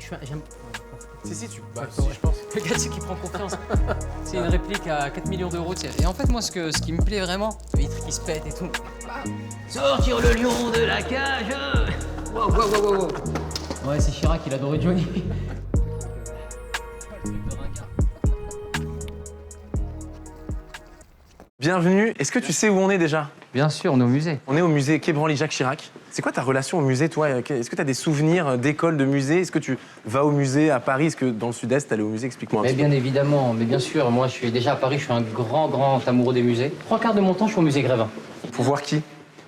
J'aime. Si, tu. Bah, Ouais. si, je pense. Le gars, c'est qui prend confiance. C'est une réplique à 4 millions d'euros. Tu sais. Et en fait, moi, ce qui me plaît vraiment, le vitre qui se pète et tout. Sortir le lion de la cage. Wow. Ouais, c'est Chirac, il adorait Johnny. Bienvenue. Est-ce que tu sais où on est déjà? Bien sûr, on est au musée. On est au musée Quai Branly-Jacques Chirac. C'est quoi ta relation au musée, toi? Est-ce que tu as des souvenirs d'école, de musée? Est-ce que tu vas au musée à Paris? Est-ce que dans le Sud-Est, tu allais au musée? Explique-moi un Mais petit bien évidemment, mais bien sûr, moi je suis déjà à Paris, je suis un grand amoureux des musées. 3/4 de mon temps, je suis au musée Grévin. peu. Pour voir qui?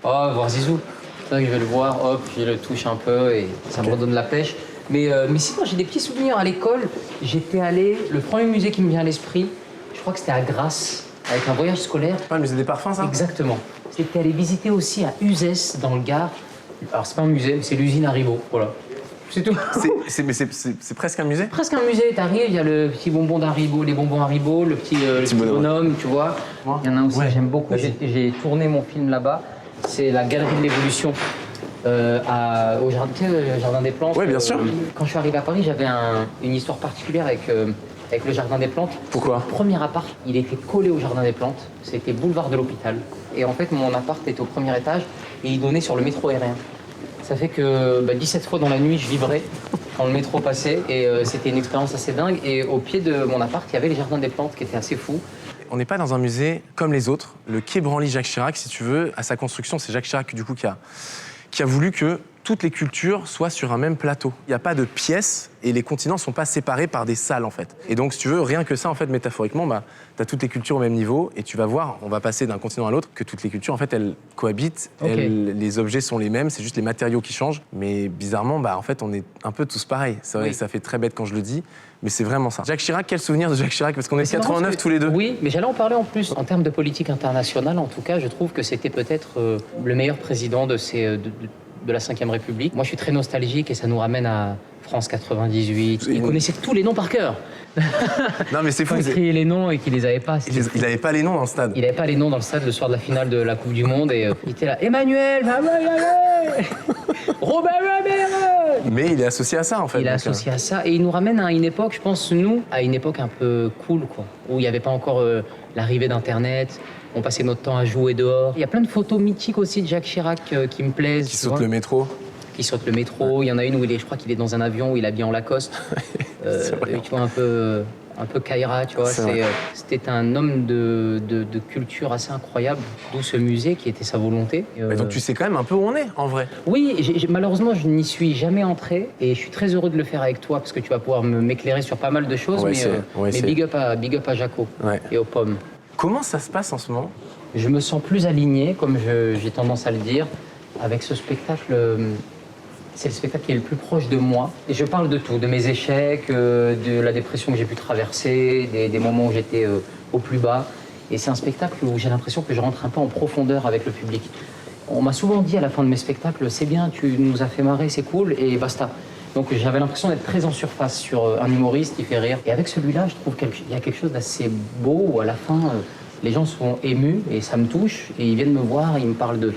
Oh, voir Zizou. C'est vrai que je vais le voir, hop, je le touche un peu et ça me redonne la pêche. Mais sinon, j'ai des petits souvenirs à l'école. J'étais allé, le premier musée qui me vient à l'esprit, je crois que c'était à Grasse, avec un voyage scolaire. C'est pas le musée des parfums, ça? Exactement. J'étais allé visiter aussi à Uzès, dans le Gard. Alors, c'est pas un musée, mais c'est l'usine Haribo, voilà. C'est tout. C'est presque un musée? Presque un musée, t'arrives, il y a le petit bonbon d'Haribo, les bonbons Haribo, le petit bonhomme, tu vois. Il y en a aussi, Ouais. j'aime beaucoup. Vas-y. J'ai tourné mon film là-bas. C'est la Galerie de l'Évolution au jardin, tu sais, le Jardin des Plantes. Ouais, bien sûr. Quand je suis arrivé à Paris, j'avais une histoire particulière avec le Jardin des Plantes. Pourquoi? Le premier appart, il était collé au Jardin des Plantes. C'était boulevard de l'Hôpital. Et en fait, mon appart était au premier étage et il donnait sur le métro aérien. Ça fait que 17 fois dans la nuit, je vibrais quand le métro passait et c'était une expérience assez dingue. Et au pied de mon appart, il y avait les Jardins des Plantes qui étaient assez fous. On n'est pas dans un musée comme les autres. Le Quai Branly-Jacques Chirac, si tu veux, à sa construction, c'est Jacques Chirac du coup qui a voulu que toutes les cultures soient sur un même plateau. Il n'y a pas de pièces et les continents ne sont pas séparés par des salles en fait. Et donc si tu veux, rien que ça en fait métaphoriquement, tu as toutes les cultures au même niveau et tu vas voir, on va passer d'un continent à l'autre, que toutes les cultures en fait elles cohabitent, Ok. les objets sont les mêmes, c'est juste les matériaux qui changent. Mais bizarrement, en fait on est un peu tous pareils. C'est vrai, Oui. ça fait très bête quand je le dis, mais c'est vraiment ça. Jacques Chirac, quel souvenir de Jacques Chirac? Parce qu'on est de C'est marrant 89 parce que- tous les deux. Oui, mais j'allais en parler en plus. En termes de politique internationale, en tout cas, je trouve que c'était peut-être le meilleur président de la Ve République. Moi, je suis très nostalgique et ça nous ramène à France 98. Il connaissait tous les noms par cœur. Non mais c'est fou, Quand il criait les noms et qu'il les avait pas. c'était fou. il n'avait pas les noms dans le stade. Il n'avait pas les noms dans le stade le soir de la finale de la Coupe du Monde et il était là. Emmanuel, Robert Lamère. Mais il est associé à ça en fait. Il est donc, associé à ça et il nous ramène à une époque, je pense, nous, à une époque un peu cool, quoi, où il n'y avait pas encore l'arrivée d'Internet. On passait notre temps à jouer dehors. Il y a plein de photos mythiques aussi de Jacques Chirac qui me plaisent. qui tu saute vois. le métro. Qui saute le métro. Il y en a une où je crois qu'il est dans un avion où il est habillé en Lacoste. C'est vrai. Tu vois, un peu Kaira, tu vois. C'est vrai. C'était un homme de culture assez incroyable, d'où ce musée qui était sa volonté. Mais donc tu sais quand même un peu où on est en vrai. Oui, malheureusement, je n'y suis jamais entré et je suis très heureux de le faire avec toi parce que tu vas pouvoir m'éclairer sur pas mal de choses. On va Mais, essayer, on va mais essayer. big up à Jaco Ouais. et aux pommes. Comment ça se passe en ce moment? Je me sens plus aligné, comme j'ai tendance à le dire, avec ce spectacle. C'est le spectacle qui est le plus proche de moi. Et je parle de tout, de mes échecs, de la dépression que j'ai pu traverser, des moments où j'étais au plus bas. Et c'est un spectacle où j'ai l'impression que je rentre un peu en profondeur avec le public. On m'a souvent dit à la fin de mes spectacles, c'est bien, tu nous as fait marrer, c'est cool, et basta. Donc j'avais l'impression d'être très en surface sur un humoriste qui fait rire. Et avec celui-là, je trouve qu'il y a quelque chose d'assez beau où à la fin, les gens sont émus et ça me touche. Et ils viennent me voir, ils me parlent de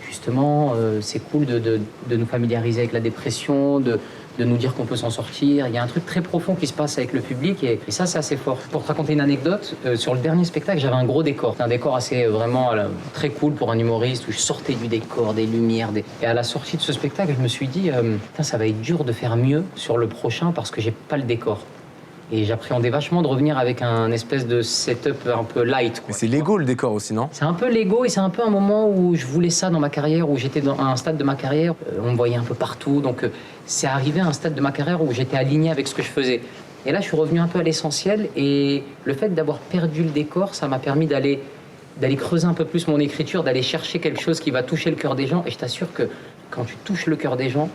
justement, c'est cool de nous familiariser avec la dépression, de nous dire qu'on peut s'en sortir. Il y a un truc très profond qui se passe avec le public et ça, c'est assez fort. Pour te raconter une anecdote, sur le dernier spectacle, j'avais un gros décor. C'était un décor assez vraiment très cool pour un humoriste où je sortais du décor, des lumières. Et à la sortie de ce spectacle, je me suis dit, putain, ça va être dur de faire mieux sur le prochain parce que j'ai pas le décor. Et j'appréhendais vachement de revenir avec un espèce de setup un peu light, quoi. Mais c'est Lego le décor aussi, non? C'est un peu l'ego et c'est un peu un moment où je voulais ça dans ma carrière, où j'étais à un stade de ma carrière, on me voyait un peu partout, donc c'est arrivé à un stade de ma carrière où j'étais aligné avec ce que je faisais. Et là, je suis revenu un peu à l'essentiel et le fait d'avoir perdu le décor, ça m'a permis d'aller creuser un peu plus mon écriture, d'aller chercher quelque chose qui va toucher le cœur des gens. Et je t'assure que quand tu touches le cœur des gens,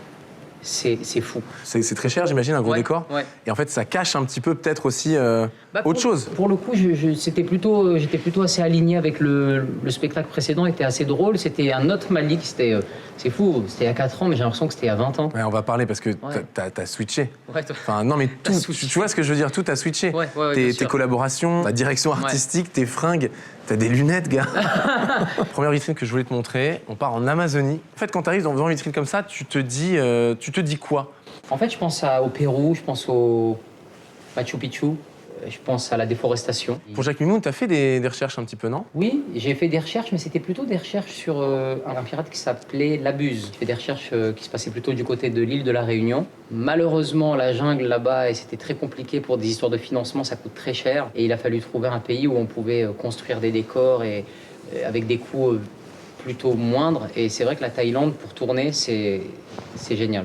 c'est fou. C'est très cher, j'imagine, un gros Ouais, décor. ouais. Et en fait, ça cache un petit peu peut-être aussi autre chose. Pour le coup, j'étais plutôt assez aligné avec le spectacle précédent, était assez drôle. C'était un autre Malik, c'est fou, c'était il y a 4 ans, mais j'ai l'impression que c'était il y a 20 ans. Ouais, on va parler parce que Ouais. t'as switché. Ouais, toi. Enfin, non, mais tout, T'as switché. tu vois ce que je veux dire, tout a switché. Ouais, bien Tes sûr. collaborations, ta direction artistique, tes fringues, T'as des lunettes, gars. Première vitrine que je voulais te montrer, on part en Amazonie. En fait, quand t'arrives devant une vitrine comme ça, tu te dis quoi? En fait, je pense au Pérou, je pense au Machu Picchu, je pense à la déforestation. Pour Jacques Mimoun, t'as fait des recherches un petit peu, non? Oui, j'ai fait des recherches, mais c'était plutôt des recherches sur un pirate qui s'appelait Labuse. J'ai fait des recherches qui se passaient plutôt du côté de l'île de la Réunion. Malheureusement, la jungle là-bas, et c'était très compliqué pour des histoires de financement, ça coûte très cher. Et il a fallu trouver un pays où on pouvait construire des décors et avec des coûts plutôt moindres. Et c'est vrai que la Thaïlande, pour tourner, c'est génial.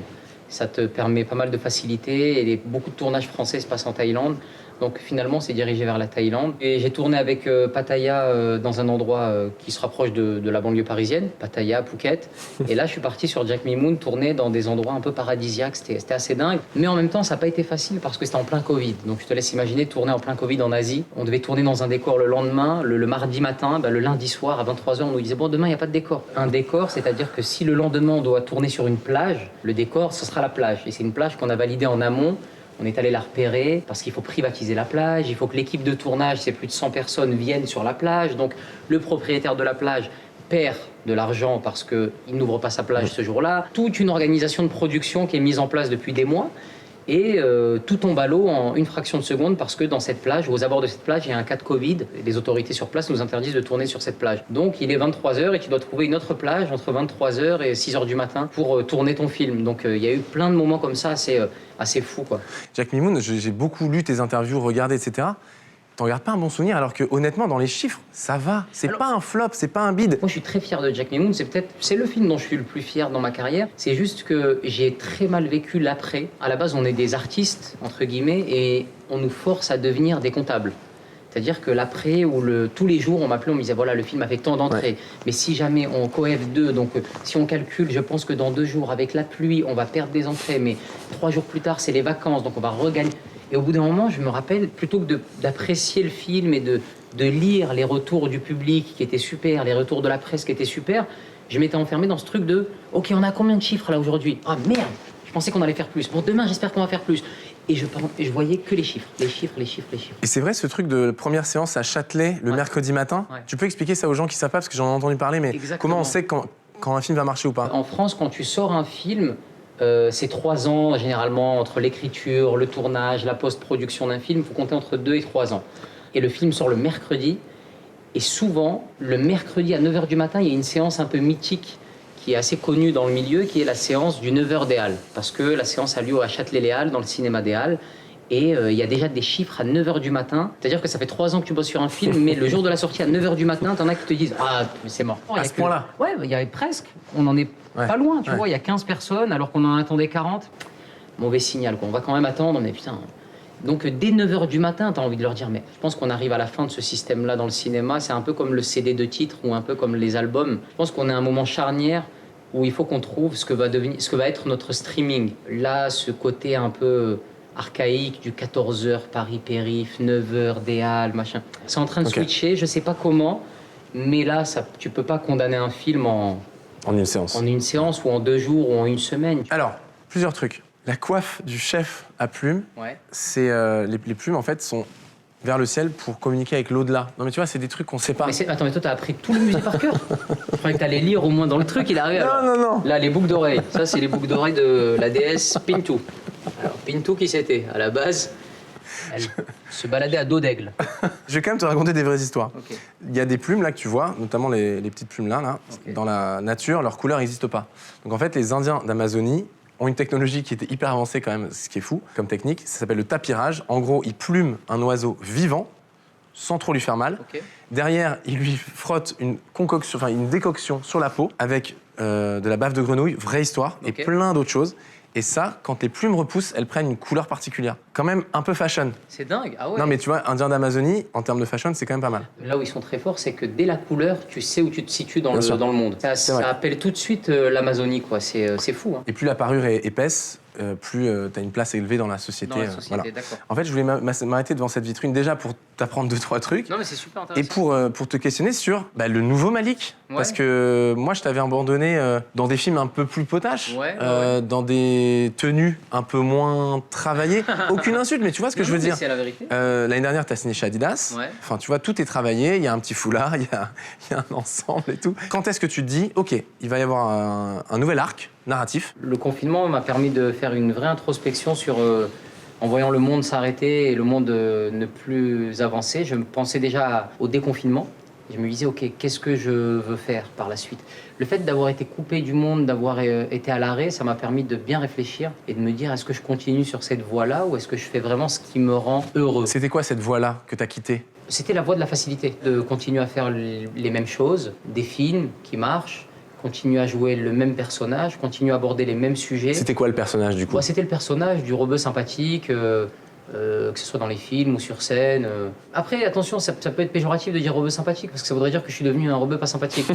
Ça te permet pas mal de facilité et beaucoup de tournages français se passent en Thaïlande. Donc finalement, c'est dirigé vers la Thaïlande. Et j'ai tourné avec Pattaya dans un endroit qui se rapproche de la banlieue parisienne, Pattaya, Phuket. Et là, je suis parti sur Jack Mimoun, tourner dans des endroits un peu paradisiaques. C'était assez dingue. Mais en même temps, ça n'a pas été facile parce que c'était en plein Covid. Donc je te laisse imaginer tourner en plein Covid en Asie. On devait tourner dans un décor le lendemain, le mardi matin, le lundi soir à 23h, on nous disait bon, demain, il n'y a pas de décor. Un décor, c'est-à-dire que si le lendemain, on doit tourner sur une plage, le décor, ce sera la plage. Et c'est une plage qu'on a validée en amont. On est allé la repérer parce qu'il faut privatiser la plage, il faut que l'équipe de tournage, c'est plus de 100 personnes, viennent sur la plage. Donc le propriétaire de la plage perd de l'argent parce qu'il n'ouvre pas sa plage ce jour-là. Toute une organisation de production qui est mise en place depuis des mois. Et tout tombe à l'eau en une fraction de seconde parce que dans cette plage, aux abords de cette plage, il y a un cas de Covid. Et les autorités sur place nous interdisent de tourner sur cette plage. Donc il est 23h et tu dois trouver une autre plage entre 23h et 6h du matin pour tourner ton film. Donc il y a eu plein de moments comme ça assez fous, quoi. Jack Mimoun, j'ai beaucoup lu tes interviews, regardé, etc. T'en gardes pas un bon souvenir alors que honnêtement, dans les chiffres, ça va. C'est pas un flop, c'est pas un bide. Moi, je suis très fier de Jack Mimoun. C'est le film dont je suis le plus fier dans ma carrière. C'est juste que j'ai très mal vécu l'après. À la base, on est des artistes, entre guillemets, et on nous force à devenir des comptables. C'est-à-dire que l'après, où tous les jours, on m'appelait, on me disait, voilà, le film a fait tant d'entrées. Ouais. Mais si jamais on coef 2, donc si on calcule, je pense que dans 2 jours, avec la pluie, on va perdre des entrées. Mais 3 jours plus tard, c'est les vacances, donc on va regagner. Et au bout d'un moment, je me rappelle, plutôt que d'apprécier le film et de lire les retours du public qui étaient super, les retours de la presse qui étaient super, je m'étais enfermé dans ce truc de « Ok, on a combien de chiffres là aujourd'hui ? Ah merde, je pensais qu'on allait faire plus. Bon, demain, j'espère qu'on va faire plus. » Et je voyais que les chiffres, les chiffres, les chiffres, les chiffres. Et c'est vrai, ce truc de première séance à Châtelet, le mercredi matin, tu peux expliquer ça aux gens qui ne savent pas, parce que j'en ai entendu parler, mais comment on sait quand un film va marcher ou pas? En France, quand tu sors un film, c'est 3 ans généralement entre l'écriture, le tournage, la post-production d'un film. Il faut compter entre 2 et 3 ans. Et le film sort le mercredi. Et souvent, le mercredi à 9h du matin, il y a une séance un peu mythique qui est assez connue dans le milieu, qui est la séance du 9h des Halles. Parce que la séance a lieu à Châtelet-les-Halles, dans le cinéma des Halles. Et il y a déjà des chiffres à 9h du matin. C'est-à-dire que ça fait 3 ans que tu bosses sur un film, mais le jour de la sortie à 9h du matin, t'en as qui te disent « Ah, mais c'est mort ». À ce point-là? Ouais, il y avait presque. On en est pas loin, tu vois. Il y a 15 personnes, alors qu'on en attendait 40. Mauvais signal, quoi. On va quand même attendre, mais putain... Donc dès 9h du matin, t'as envie de leur dire « Mais je pense qu'on arrive à la fin de ce système-là dans le cinéma. C'est un peu comme le CD de titre ou un peu comme les albums. Je pense qu'on est à un moment charnière où il faut qu'on trouve ce que va être notre streaming. Là, ce côté un peu... archaïque du 14h Paris-Périph, 9h des Halles, machin. C'est en train de switcher, je sais pas comment, mais là, tu peux pas condamner un film en une séance. En une séance ou en 2 jours ou en 1 semaine. Alors, plusieurs trucs. La coiffe du chef à plumes, c'est les plumes en fait sont vers le ciel pour communiquer avec l'au-delà. Non mais tu vois, c'est des trucs qu'on sait pas. Mais attends, mais toi t'as appris tout le musée par cœur. Je croyais que t'allais lire au moins dans le truc, il arrive. Non. Là, les boucles d'oreilles. Ça, c'est les boucles d'oreilles de la déesse Pintu. Alors, Pintu, qui c'était? À la base, elle se baladait à dos d'aigle. Je vais quand même te raconter des vraies histoires. Il y a des plumes là que tu vois, notamment les petites plumes là. Dans la nature, leur couleur n'existe pas. Donc en fait, les Indiens d'Amazonie ont une technologie qui était hyper avancée quand même, ce qui est fou comme technique. Ça s'appelle le tapirage. En gros, ils plument un oiseau vivant, sans trop lui faire mal. Derrière, ils lui frottent une décoction sur la peau avec de la bave de grenouille, vraie histoire, et plein d'autres choses. Et ça, quand les plumes repoussent, elles prennent une couleur particulière. Quand même un peu fashion. C'est dingue, ah ouais. Non mais tu vois, Indien d'Amazonie, en termes de fashion, c'est quand même pas mal. Là où ils sont très forts, c'est que dès la couleur, tu sais où tu te situes dans le monde. Ça appelle tout de suite l'Amazonie, quoi. C'est fou. Hein. Et plus la parure est épaisse, plus tu as une place élevée dans la société. Dans la société, voilà. d'accord. En fait, je voulais m'arrêter devant cette vitrine déjà pour t'apprendre 2-3 trucs. Non, mais c'est super Et intéressant. pour te questionner sur le nouveau Malik. Ouais. Parce que moi, je t'avais abandonné dans des films un peu plus potaches, dans des tenues un peu moins travaillées. Aucune insulte, mais tu vois ce que je veux dire. C'est la vérité. L'année dernière, tu as signé chez Adidas. Ouais. Enfin, tu vois, tout est travaillé. Il y a un petit foulard, il y a un ensemble et tout. Quand est-ce que tu te dis, OK, il va y avoir un nouvel arc narratif? Le confinement m'a permis de faire une vraie introspection sur... en voyant le monde s'arrêter et le monde ne plus avancer, je pensais déjà au déconfinement. Je me disais, OK, qu'est-ce que je veux faire par la suite? Le fait d'avoir été coupé du monde, d'avoir été à l'arrêt, ça m'a permis de bien réfléchir et de me dire, est-ce que je continue sur cette voie-là ou est-ce que je fais vraiment ce qui me rend heureux? C'était quoi cette voie-là que tu as quittée? C'était la voie de la facilité, de continuer à faire les mêmes choses, des films qui marchent, continuer à jouer le même personnage, continuer à aborder les mêmes sujets. C'était quoi le personnage du coup? C'était le personnage du rebeu sympathique, que ce soit dans les films ou sur scène. Après, attention, ça peut être péjoratif de dire rebeu sympathique, parce que ça voudrait dire que je suis devenu un rebeu pas sympathique.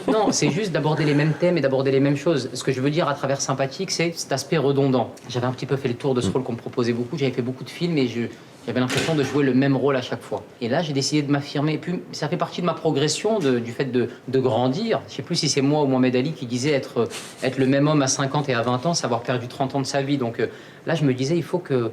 Non, c'est juste d'aborder les mêmes thèmes et d'aborder les mêmes choses. Ce que je veux dire à travers sympathique, c'est cet aspect redondant. J'avais un petit peu fait le tour de ce rôle qu'on me proposait beaucoup, j'avais fait beaucoup de films et j'avais l'impression de jouer le même rôle à chaque fois. Et là, j'ai décidé de m'affirmer. Et puis, ça fait partie de ma progression, du fait de grandir. Je sais plus si c'est moi ou Mohamed Ali qui disait être le même homme à 50 et à 20 ans, c'est avoir perdu 30 ans de sa vie. Donc là, je me disais, il faut que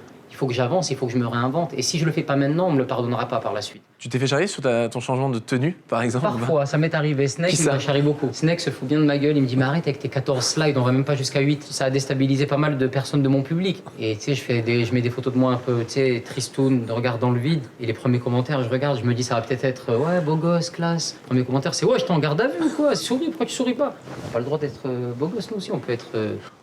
j'avance, il faut que je me réinvente. Et si je le fais pas maintenant, on me le pardonnera pas par la suite. Tu t'es fait charrier sur ton changement de tenue, par exemple? Parfois, ça m'est arrivé. Snake, il m'a charrié beaucoup. Snake se fout bien de ma gueule, il me dit, mais arrête avec tes 14 slides, on va même pas jusqu'à 8. Ça a déstabilisé pas mal de personnes de mon public. Et tu sais, je mets des photos de moi un peu, tu sais, tristoun, de regard dans le vide. Et les premiers commentaires, je regarde, je me dis, ça va peut-être être, ouais, beau gosse, classe. Les premiers commentaires, c'est, ouais, je t'en garde à vue ou quoi? Souris, pourquoi tu souris pas? On n'a pas le droit d'être beau gosse, nous aussi, on peut être...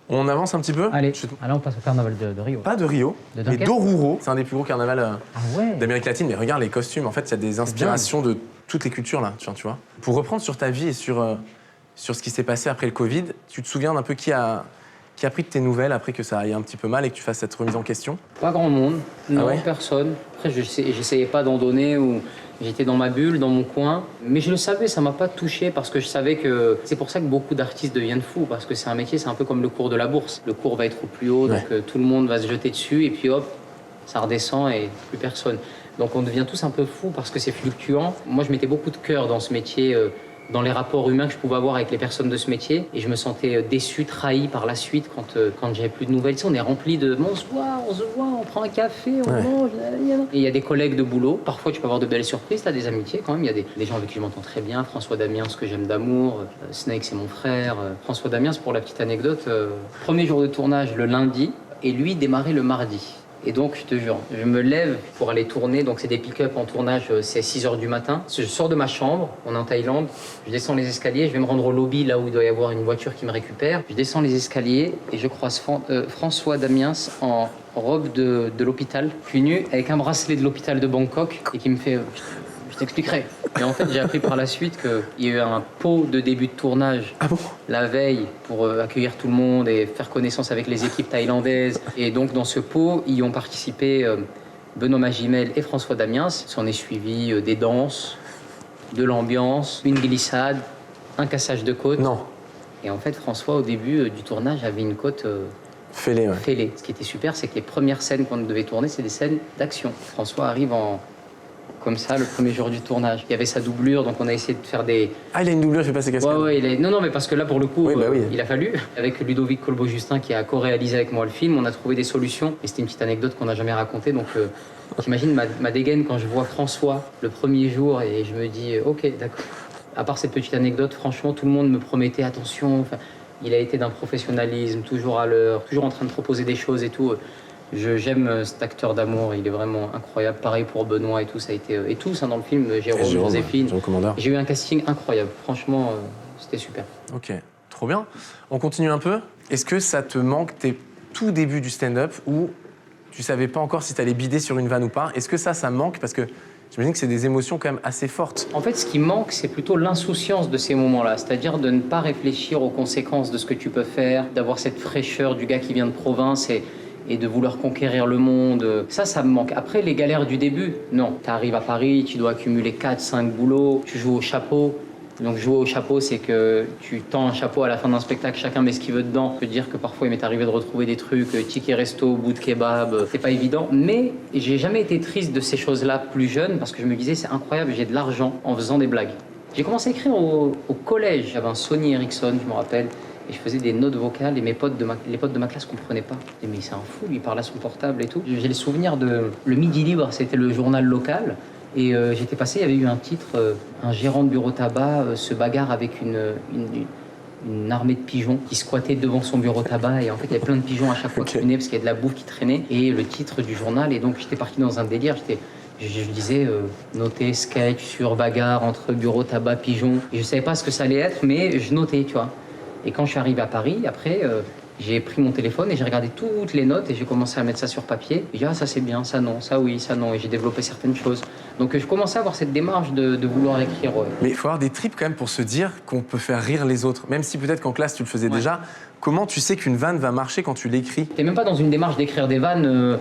On avance un petit peu? Allez, on passe au carnaval de Rio. Pas de Rio, De mais Dunkerque. d'Oruro. C'est un des plus gros carnavals Ah ouais. d'Amérique latine. Mais regarde les costumes, en fait, il y a des inspirations de toutes les cultures là, tu vois. Pour reprendre sur ta vie et sur ce qui s'est passé après le Covid, tu te souviens d'un peu qui a pris de tes nouvelles après que ça aille un petit peu mal et que tu fasses cette remise en question? Pas grand monde, non, ouais personne. Après, j'essayais pas d'en donner ou j'étais dans ma bulle, dans mon coin. Mais je le savais, ça m'a pas touché parce que je savais que c'est pour ça que beaucoup d'artistes deviennent fous parce que c'est un métier, c'est un peu comme le cours de la bourse. Le cours va être au plus haut, donc tout le monde va se jeter dessus et puis hop, ça redescend et plus personne. Donc on devient tous un peu fous parce que c'est fluctuant. Moi, je mettais beaucoup de cœur dans ce métier. Dans les rapports humains que je pouvais avoir avec les personnes de ce métier. Et je me sentais déçu, trahi par la suite quand j'avais plus de nouvelles. Tu sais, on est rempli de on se voit, on prend un café, on mange. Et il y a des collègues de boulot. Parfois, tu peux avoir de belles surprises, tu as des amitiés quand même. Il y a des gens avec qui je m'entends très bien. François Damiens, ce que j'aime d'amour. Snake, c'est mon frère. François Damiens, pour la petite anecdote, premier jour de tournage le lundi et lui démarrait le mardi. Et donc, je te jure, je me lève pour aller tourner. Donc, c'est des pick-up en tournage, c'est 6h du matin. Je sors de ma chambre, on est en Thaïlande. Je descends les escaliers, je vais me rendre au lobby, là où il doit y avoir une voiture qui me récupère. Je descends les escaliers et je croise François Damiens en robe de l'hôpital, puis nu, avec un bracelet de l'hôpital de Bangkok, et qui me fait je t'expliquerai. Et en fait, j'ai appris par la suite qu'il y a eu un pot de début de tournage la veille pour accueillir tout le monde et faire connaissance avec les équipes thaïlandaises. Et donc, dans ce pot, y ont participé Benoît Magimel et François Damiens. S'en est suivi des danses, de l'ambiance, une glissade, un cassage de côte. Non. Et en fait, François, au début du tournage, avait une côte fêlée. Fêlée. Ce qui était super, c'est que les premières scènes qu'on devait tourner, c'est des scènes d'action. François arrive comme ça, le premier jour du tournage. Il y avait sa doublure, donc on a essayé de faire des... Ah, il a une doublure, je fais pas ses cascades. Ouais, non, mais parce que là, pour le coup, oui. Il a fallu. Avec Ludovic Colbeau-Justin, qui a co-réalisé avec moi le film, on a trouvé des solutions. Et c'était une petite anecdote qu'on n'a jamais racontée. Donc, j'imagine ma dégaine quand je vois François le premier jour et je me dis, OK, d'accord. À part cette petite anecdote, franchement, tout le monde me promettait attention. Enfin, il a été d'un professionnalisme, toujours à l'heure, toujours en train de proposer des choses et tout. J'aime cet acteur d'amour, il est vraiment incroyable. Pareil pour Benoît et tout, ça a été... Et tous dans le film, Jérôme, Joséphine. J'ai eu un casting incroyable. Franchement, c'était super. Ok, trop bien. On continue un peu. Est-ce que ça te manque tes tout débuts du stand-up où tu savais pas encore si tu allais bider sur une vanne ou pas? Est-ce que ça manque? Parce que j'imagine que c'est des émotions quand même assez fortes. En fait, ce qui manque, c'est plutôt l'insouciance de ces moments-là. C'est-à-dire de ne pas réfléchir aux conséquences de ce que tu peux faire, d'avoir cette fraîcheur du gars qui vient de province et de vouloir conquérir le monde. Ça me manque. Après, les galères du début, non. Tu arrives à Paris, tu dois accumuler 4-5 boulots, tu joues au chapeau. Donc jouer au chapeau, c'est que tu tends un chapeau à la fin d'un spectacle, chacun met ce qu'il veut dedans. Je peux dire que parfois il m'est arrivé de retrouver des trucs, ticket resto, bout de kebab, c'est pas évident. Mais j'ai jamais été triste de ces choses-là plus jeune parce que je me disais c'est incroyable, j'ai de l'argent en faisant des blagues. J'ai commencé à écrire au collège, j'avais un Sony Ericsson, je me rappelle, et je faisais des notes vocales et les potes de ma classe comprenaient pas. Je disais, mais c'est un fou, lui il parle à son portable et tout. J'ai le souvenir de le Midi Libre, c'était le journal local. Et j'étais passé, il y avait eu un titre, un gérant de bureau tabac se bagarre avec une armée de pigeons qui squattaient devant son bureau tabac. Et en fait, il y avait plein de pigeons à chaque fois qui venaient parce qu'il y avait de la bouffe qui traînait. Et le titre du journal, et donc j'étais parti dans un délire. Je disais noter sketch sur bagarre entre bureau tabac, pigeons. Et je savais pas ce que ça allait être, mais je notais, tu vois. Et quand je suis arrivé à Paris, après, j'ai pris mon téléphone et j'ai regardé toutes les notes et j'ai commencé à mettre ça sur papier. Et j'ai dit, ah, ça c'est bien, ça non, ça oui, ça non. Et j'ai développé certaines choses. Donc je commençais à avoir cette démarche de vouloir écrire. Ouais. Mais il faut avoir des tripes quand même pour se dire qu'on peut faire rire les autres. Même si peut-être qu'en classe tu le faisais déjà, comment tu sais qu'une vanne va marcher quand tu l'écris? J'étais même pas dans une démarche d'écrire des vannes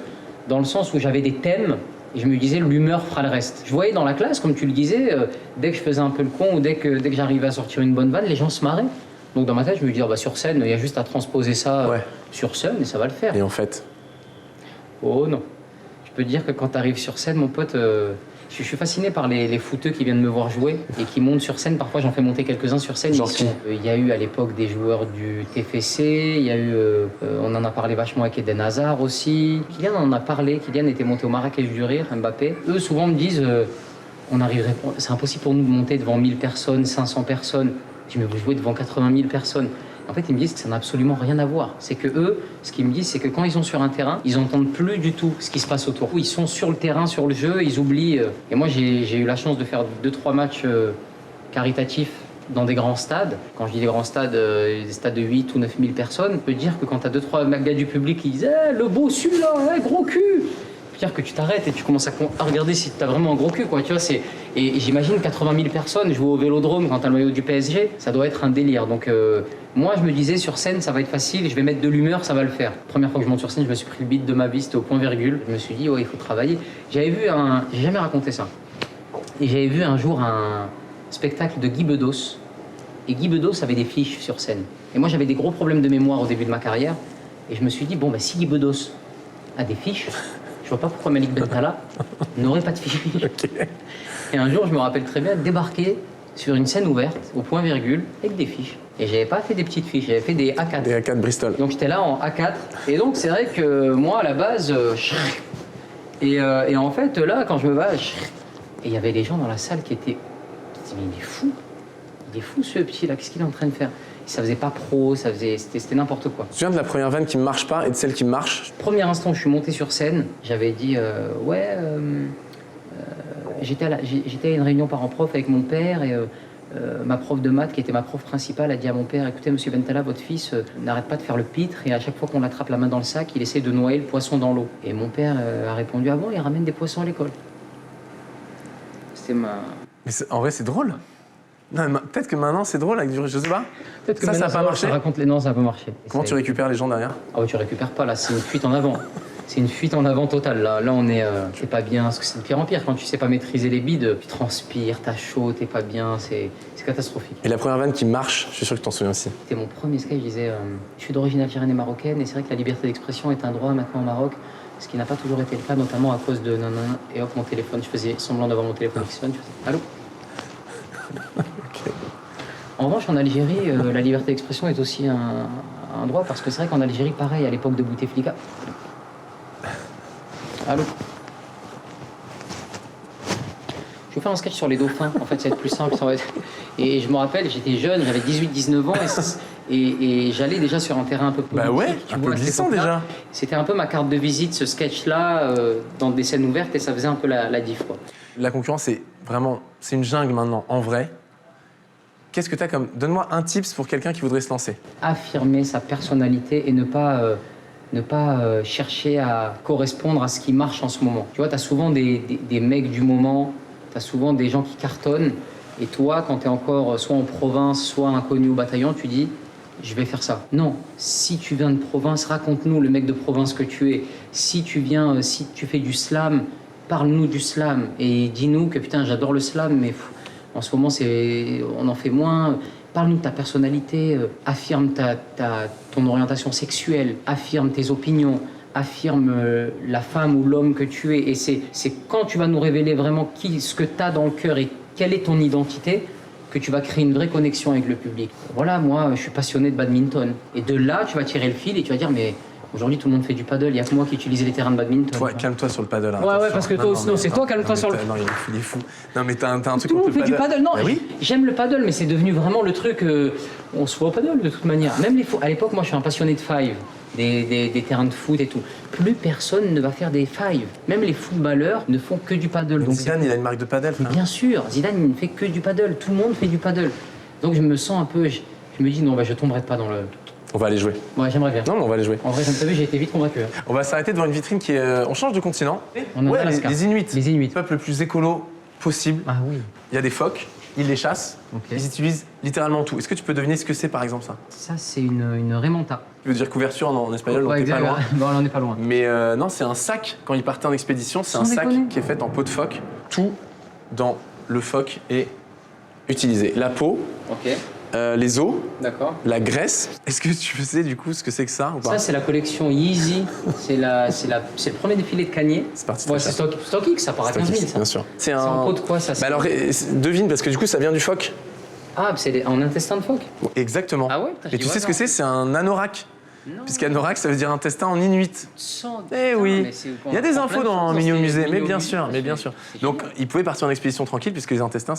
dans le sens où j'avais des thèmes. Et je me disais, l'humeur fera le reste. Je voyais dans la classe, comme tu le disais, dès que je faisais un peu le con ou dès que j'arrivais à sortir une bonne vanne, les gens se marraient. Donc dans ma tête, je me disais, bah, sur scène, il y a juste à transposer ça sur scène et ça va le faire. Et en fait? Oh non. Je peux te dire que quand tu arrives sur scène, mon pote, je suis fasciné par les footeux qui viennent me voir jouer et qui montent sur scène. Parfois, j'en fais monter quelques-uns sur scène. Il y a eu à l'époque des joueurs du TFC, il y a eu, on en a parlé vachement avec Eden Hazard aussi. Kylian en a parlé, Kylian était monté au Marrakech du Rire, Mbappé. Eux, souvent, me disent, c'est impossible pour nous de monter devant 1000 personnes, 500 personnes. Je dis, mais vous jouez devant 80 000 personnes. En fait, ils me disent que ça n'a absolument rien à voir. C'est que eux, ce qu'ils me disent, c'est que quand ils sont sur un terrain, ils n'entendent plus du tout ce qui se passe autour. Ils sont sur le terrain, sur le jeu, ils oublient. Et moi, j'ai eu la chance de faire 2-3 matchs caritatifs dans des grands stades. Quand je dis des grands stades, des stades de 8 ou 9 000 personnes, je peux dire que quand tu as 2-3 gars du public qui disent « le beau celui-là, gros cul !» dire que tu t'arrêtes et tu commences à regarder si tu as vraiment un gros cul, quoi. Tu vois, et j'imagine 80 000 personnes jouer au Vélodrome quand tu as le maillot du PSG, ça doit être un délire. Donc moi, je me disais, sur scène, ça va être facile, je vais mettre de l'humeur, ça va le faire. Première fois que je monte sur scène, je me suis pris le beat de ma vie, c'était au point virgule. Je me suis dit, ouais, il faut travailler. J'ai jamais raconté ça. Et j'avais vu un jour un spectacle de Guy Bedos. Et Guy Bedos avait des fiches sur scène. Et moi, j'avais des gros problèmes de mémoire au début de ma carrière. Et je me suis dit, bon, bah, si Guy Bedos a des fiches, je vois pas pourquoi Malik Bentala n'aurait pas de fiches. Okay. Et un jour, je me rappelle très bien, débarquer sur une scène ouverte, au point virgule, avec des fiches. Et j'avais pas fait des petites fiches, j'avais fait des A4. Des A4 Bristol. Donc j'étais là en A4. Et donc c'est vrai que moi, à la base, et en fait, là, quand je me bats, et il y avait des gens dans la salle qui disaient, mais il est fou ce petit-là, qu'est-ce qu'il est en train de faire? Ça faisait pas pro, c'était n'importe quoi. Tu te souviens de la première vanne qui ne marche pas et de celle qui marche? Premier instant où je suis monté sur scène, j'avais dit j'étais à une réunion parents-prof avec mon père et ma prof de maths, qui était ma prof principale, a dit à mon père, écoutez monsieur Bentala, votre fils n'arrête pas de faire le pitre et à chaque fois qu'on l'attrape la main dans le sac, il essaie de noyer le poisson dans l'eau. Et mon père a répondu, ah bon, il ramène des poissons à l'école. C'était ma... Mais en vrai c'est drôle. Peut-être que maintenant c'est drôle avec du... Je sais pas. Peut-être que ça n'a pas marché. Non, ça n'a pas marché. Comment tu récupères les gens derrière? Ah ouais, tu récupères pas là, c'est une fuite en avant. C'est une fuite en avant totale. Là on est... c'est pas bien, parce que c'est de pire en pire. Quand tu sais pas maîtriser les bides, tu transpires, t'as chaud, t'es pas bien, c'est catastrophique. Et la première vanne qui marche, je suis sûr que tu t'en souviens aussi. C'était mon premier sketch, je disais je suis d'origine algérienne et marocaine, et c'est vrai que la liberté d'expression est un droit maintenant au Maroc, ce qui n'a pas toujours été le cas, notamment à cause de nanana. Et hop, mon téléphone, je faisais semblant d'avoir mon téléphone qui sonne, je faisais allô. Okay. En revanche, en Algérie, la liberté d'expression est aussi un droit, parce que c'est vrai qu'en Algérie, pareil, à l'époque de Bouteflika. Allô. Je vais faire un sketch sur les dauphins, en fait, ça va être plus simple. Ça va être... Et je me rappelle, j'étais jeune, j'avais 18-19 ans, et j'allais déjà sur un terrain un peu politique. Bah ouais, un peu glissant déjà. C'était un peu ma carte de visite, ce sketch-là, dans des scènes ouvertes, et ça faisait un peu la diff, quoi. La concurrence, c'est vraiment... C'est une jungle maintenant, en vrai. Qu'est-ce que tu as comme... Donne-moi un tips pour quelqu'un qui voudrait se lancer. Affirmer sa personnalité et ne pas chercher à correspondre à ce qui marche en ce moment. Tu vois, tu as souvent des mecs du moment, tu as souvent des gens qui cartonnent, et toi, quand tu es encore soit en province, soit inconnu au bataillon, tu dis « je vais faire ça ». Non, si tu viens de province, raconte-nous le mec de province que tu es. Si tu fais du slam, parle-nous du slam, et dis-nous que putain, j'adore le slam, mais En ce moment, on en fait moins. Parle-nous de ta personnalité, affirme ton orientation sexuelle, affirme tes opinions, affirme la femme ou l'homme que tu es. Et c'est quand tu vas nous révéler vraiment ce que tu as dans le cœur et quelle est ton identité que tu vas créer une vraie connexion avec le public. Voilà, moi, je suis passionné de badminton. Et de là, tu vas tirer le fil et tu vas dire, mais aujourd'hui, tout le monde fait du paddle. Il n'y a que moi qui utilise les terrains de badminton. Ouais, calme-toi sur le paddle. Hein, ouais, parce que toi, non, c'est toi, calme-toi sur le... Non, il est fou. Non, mais t'as un truc tout le monde fait du paddle. Non, bah oui. J'aime le paddle, mais c'est devenu vraiment le truc... on se voit au paddle, de toute manière. Même à l'époque, moi, je suis un passionné de five. Des terrains de foot et tout. Plus personne ne va faire des fives. Même les footballeurs ne font que du paddle. Donc Zidane, il a une marque de paddle. Bien sûr, Zidane, il ne fait que du paddle. Tout le monde fait du paddle. Donc je me sens un peu... Je me dis, non, je tomberai pas dans le... On va aller jouer. Ouais, j'aimerais bien. Non, mais on va aller jouer. En vrai, comme tu as vu, j'ai été vite convaincu. On va s'arrêter devant une vitrine qui est... On change de continent. On est en Alaska. Les Inuits. Les Inuits. Le peuple le plus écolo possible. Ah oui. Il y a des phoques, ils les chassent, ils utilisent littéralement tout. Est-ce que tu peux deviner ce que c'est, par exemple, ça? Ça, c'est une remanta. Tu veux dire couverture en espagnol, ouais, donc t'es pas loin. Bon, on n'est pas loin. Mais non, c'est un sac, quand ils partaient en expédition, c'est un sac qui est fait en peau de phoque. Tout dans le phoque est utilisé. La peau, les os, la graisse. Est-ce que tu sais du coup ce que c'est que ça ou pas? Ça, c'est la collection Yeezy. C'est le premier défilé de Kanye. C'est parti. Ouais, c'est StockX, ça part à 15 000. Ça. Bien sûr. C'est en peau de quoi ça? Bah alors, devine, parce que du coup, ça vient du phoque. Ah, c'est en intestin de phoque? Exactement. Ah ouais? Et tu sais ce que c'est? C'est un anorak. Puisqu'anorak, ça veut dire intestin en inuit. Eh oui, il y a des infos dans Mignon Musée, mais bien sûr, Donc, ils pouvaient partir en expédition tranquille puisque les intestins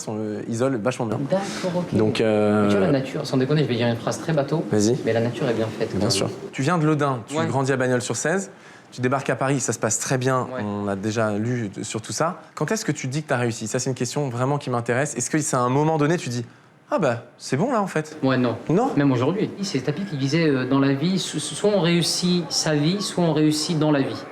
isolent vachement bien. D'accord, ok. Donc, tu vois, la nature, sans déconner, je vais dire une phrase très bateau. Vas-y. Mais la nature est bien faite. Bien sûr. Tu viens de l'Audin, tu grandis à Bagnols-sur-Cèze, tu débarques à Paris, ça se passe très bien, on a déjà lu sur tout ça. Quand est-ce que tu dis que tu as réussi? Ça, c'est une question vraiment qui m'intéresse. Est-ce que c'est à un moment donné, tu dis ah bah, c'est bon là en fait? Ouais, non. Non? Même aujourd'hui. C'est Tapi qui disait dans la vie, soit on réussit sa vie, soit on réussit dans la vie.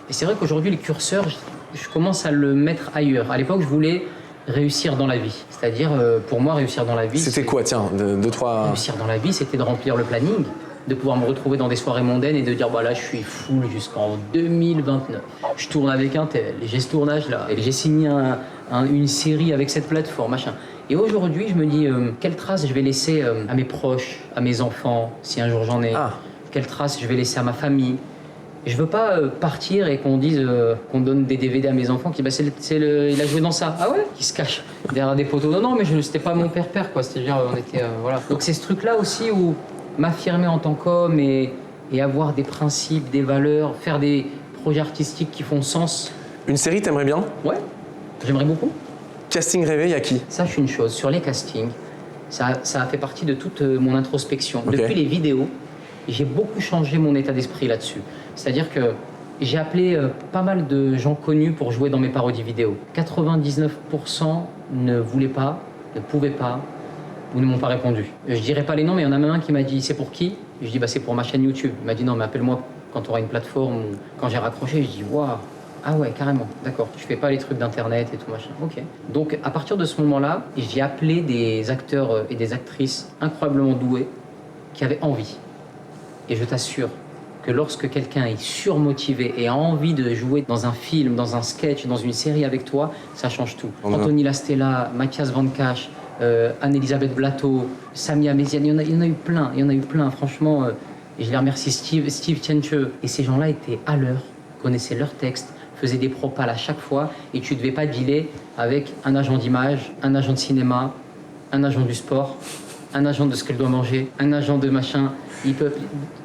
Et c'est vrai qu'aujourd'hui, les curseurs, je commence à le mettre ailleurs. À l'époque, je voulais réussir dans la vie. C'est-à-dire, pour moi, réussir dans la vie... C'était quoi, tiens, deux, trois... Réussir dans la vie, c'était de remplir le planning, de pouvoir me retrouver dans des soirées mondaines et de dire, bah là, je suis full jusqu'en 2029. Je tourne avec un tel, j'ai ce tournage-là, et j'ai signé une série avec cette plateforme, machin. Et aujourd'hui, je me dis, quelle trace je vais laisser à mes proches, à mes enfants, si un jour j'en ai. Quelle trace je vais laisser à ma famille. Et je veux pas partir et qu'on dise, qu'on donne des DVD à mes enfants, qui il a joué dans ça. Ah ouais? Qui se cache derrière des poteaux. Non, mais c'était pas mon père, quoi. C'est-à-dire, on était, voilà. Donc c'est ce truc-là aussi où m'affirmer en tant qu'homme et avoir des principes, des valeurs, faire des projets artistiques qui font sens. Une série, t'aimerais bien? Ouais, j'aimerais beaucoup. Casting rêvé, il y a qui? Sache une chose, sur les castings, ça a fait partie de toute mon introspection. Depuis les vidéos, j'ai beaucoup changé mon état d'esprit là-dessus. C'est-à-dire que j'ai appelé pas mal de gens connus pour jouer dans mes parodies vidéo. 99% ne voulaient pas, ne pouvaient pas, ou ne m'ont pas répondu. Je dirais pas les noms, mais il y en a même un qui m'a dit « c'est pour qui ?» Je dis bah, « c'est pour ma chaîne YouTube ». Il m'a dit « non, mais appelle-moi quand tu auras une plateforme ». Quand j'ai raccroché, je dis « waouh ». Ah ouais, carrément, d'accord. Je fais pas les trucs d'internet et tout machin. Ok. Donc à partir de ce moment-là, j'ai appelé des acteurs et des actrices incroyablement doués qui avaient envie. Et je t'assure que lorsque quelqu'un est surmotivé et a envie de jouer dans un film, dans un sketch, dans une série avec toi, ça change tout. Anthony Lastella, Mathias Van Cash, Anne-Elisabeth Blateau, Samia Méziane, il y en a eu plein, franchement. Et je les remercie, Steve Tienche. Et ces gens-là étaient à l'heure, connaissaient leurs textes, faisaient des propals à chaque fois, et tu ne devais pas dealer avec un agent d'image, un agent de cinéma, un agent du sport, un agent de ce qu'elle doit manger, un agent de machin.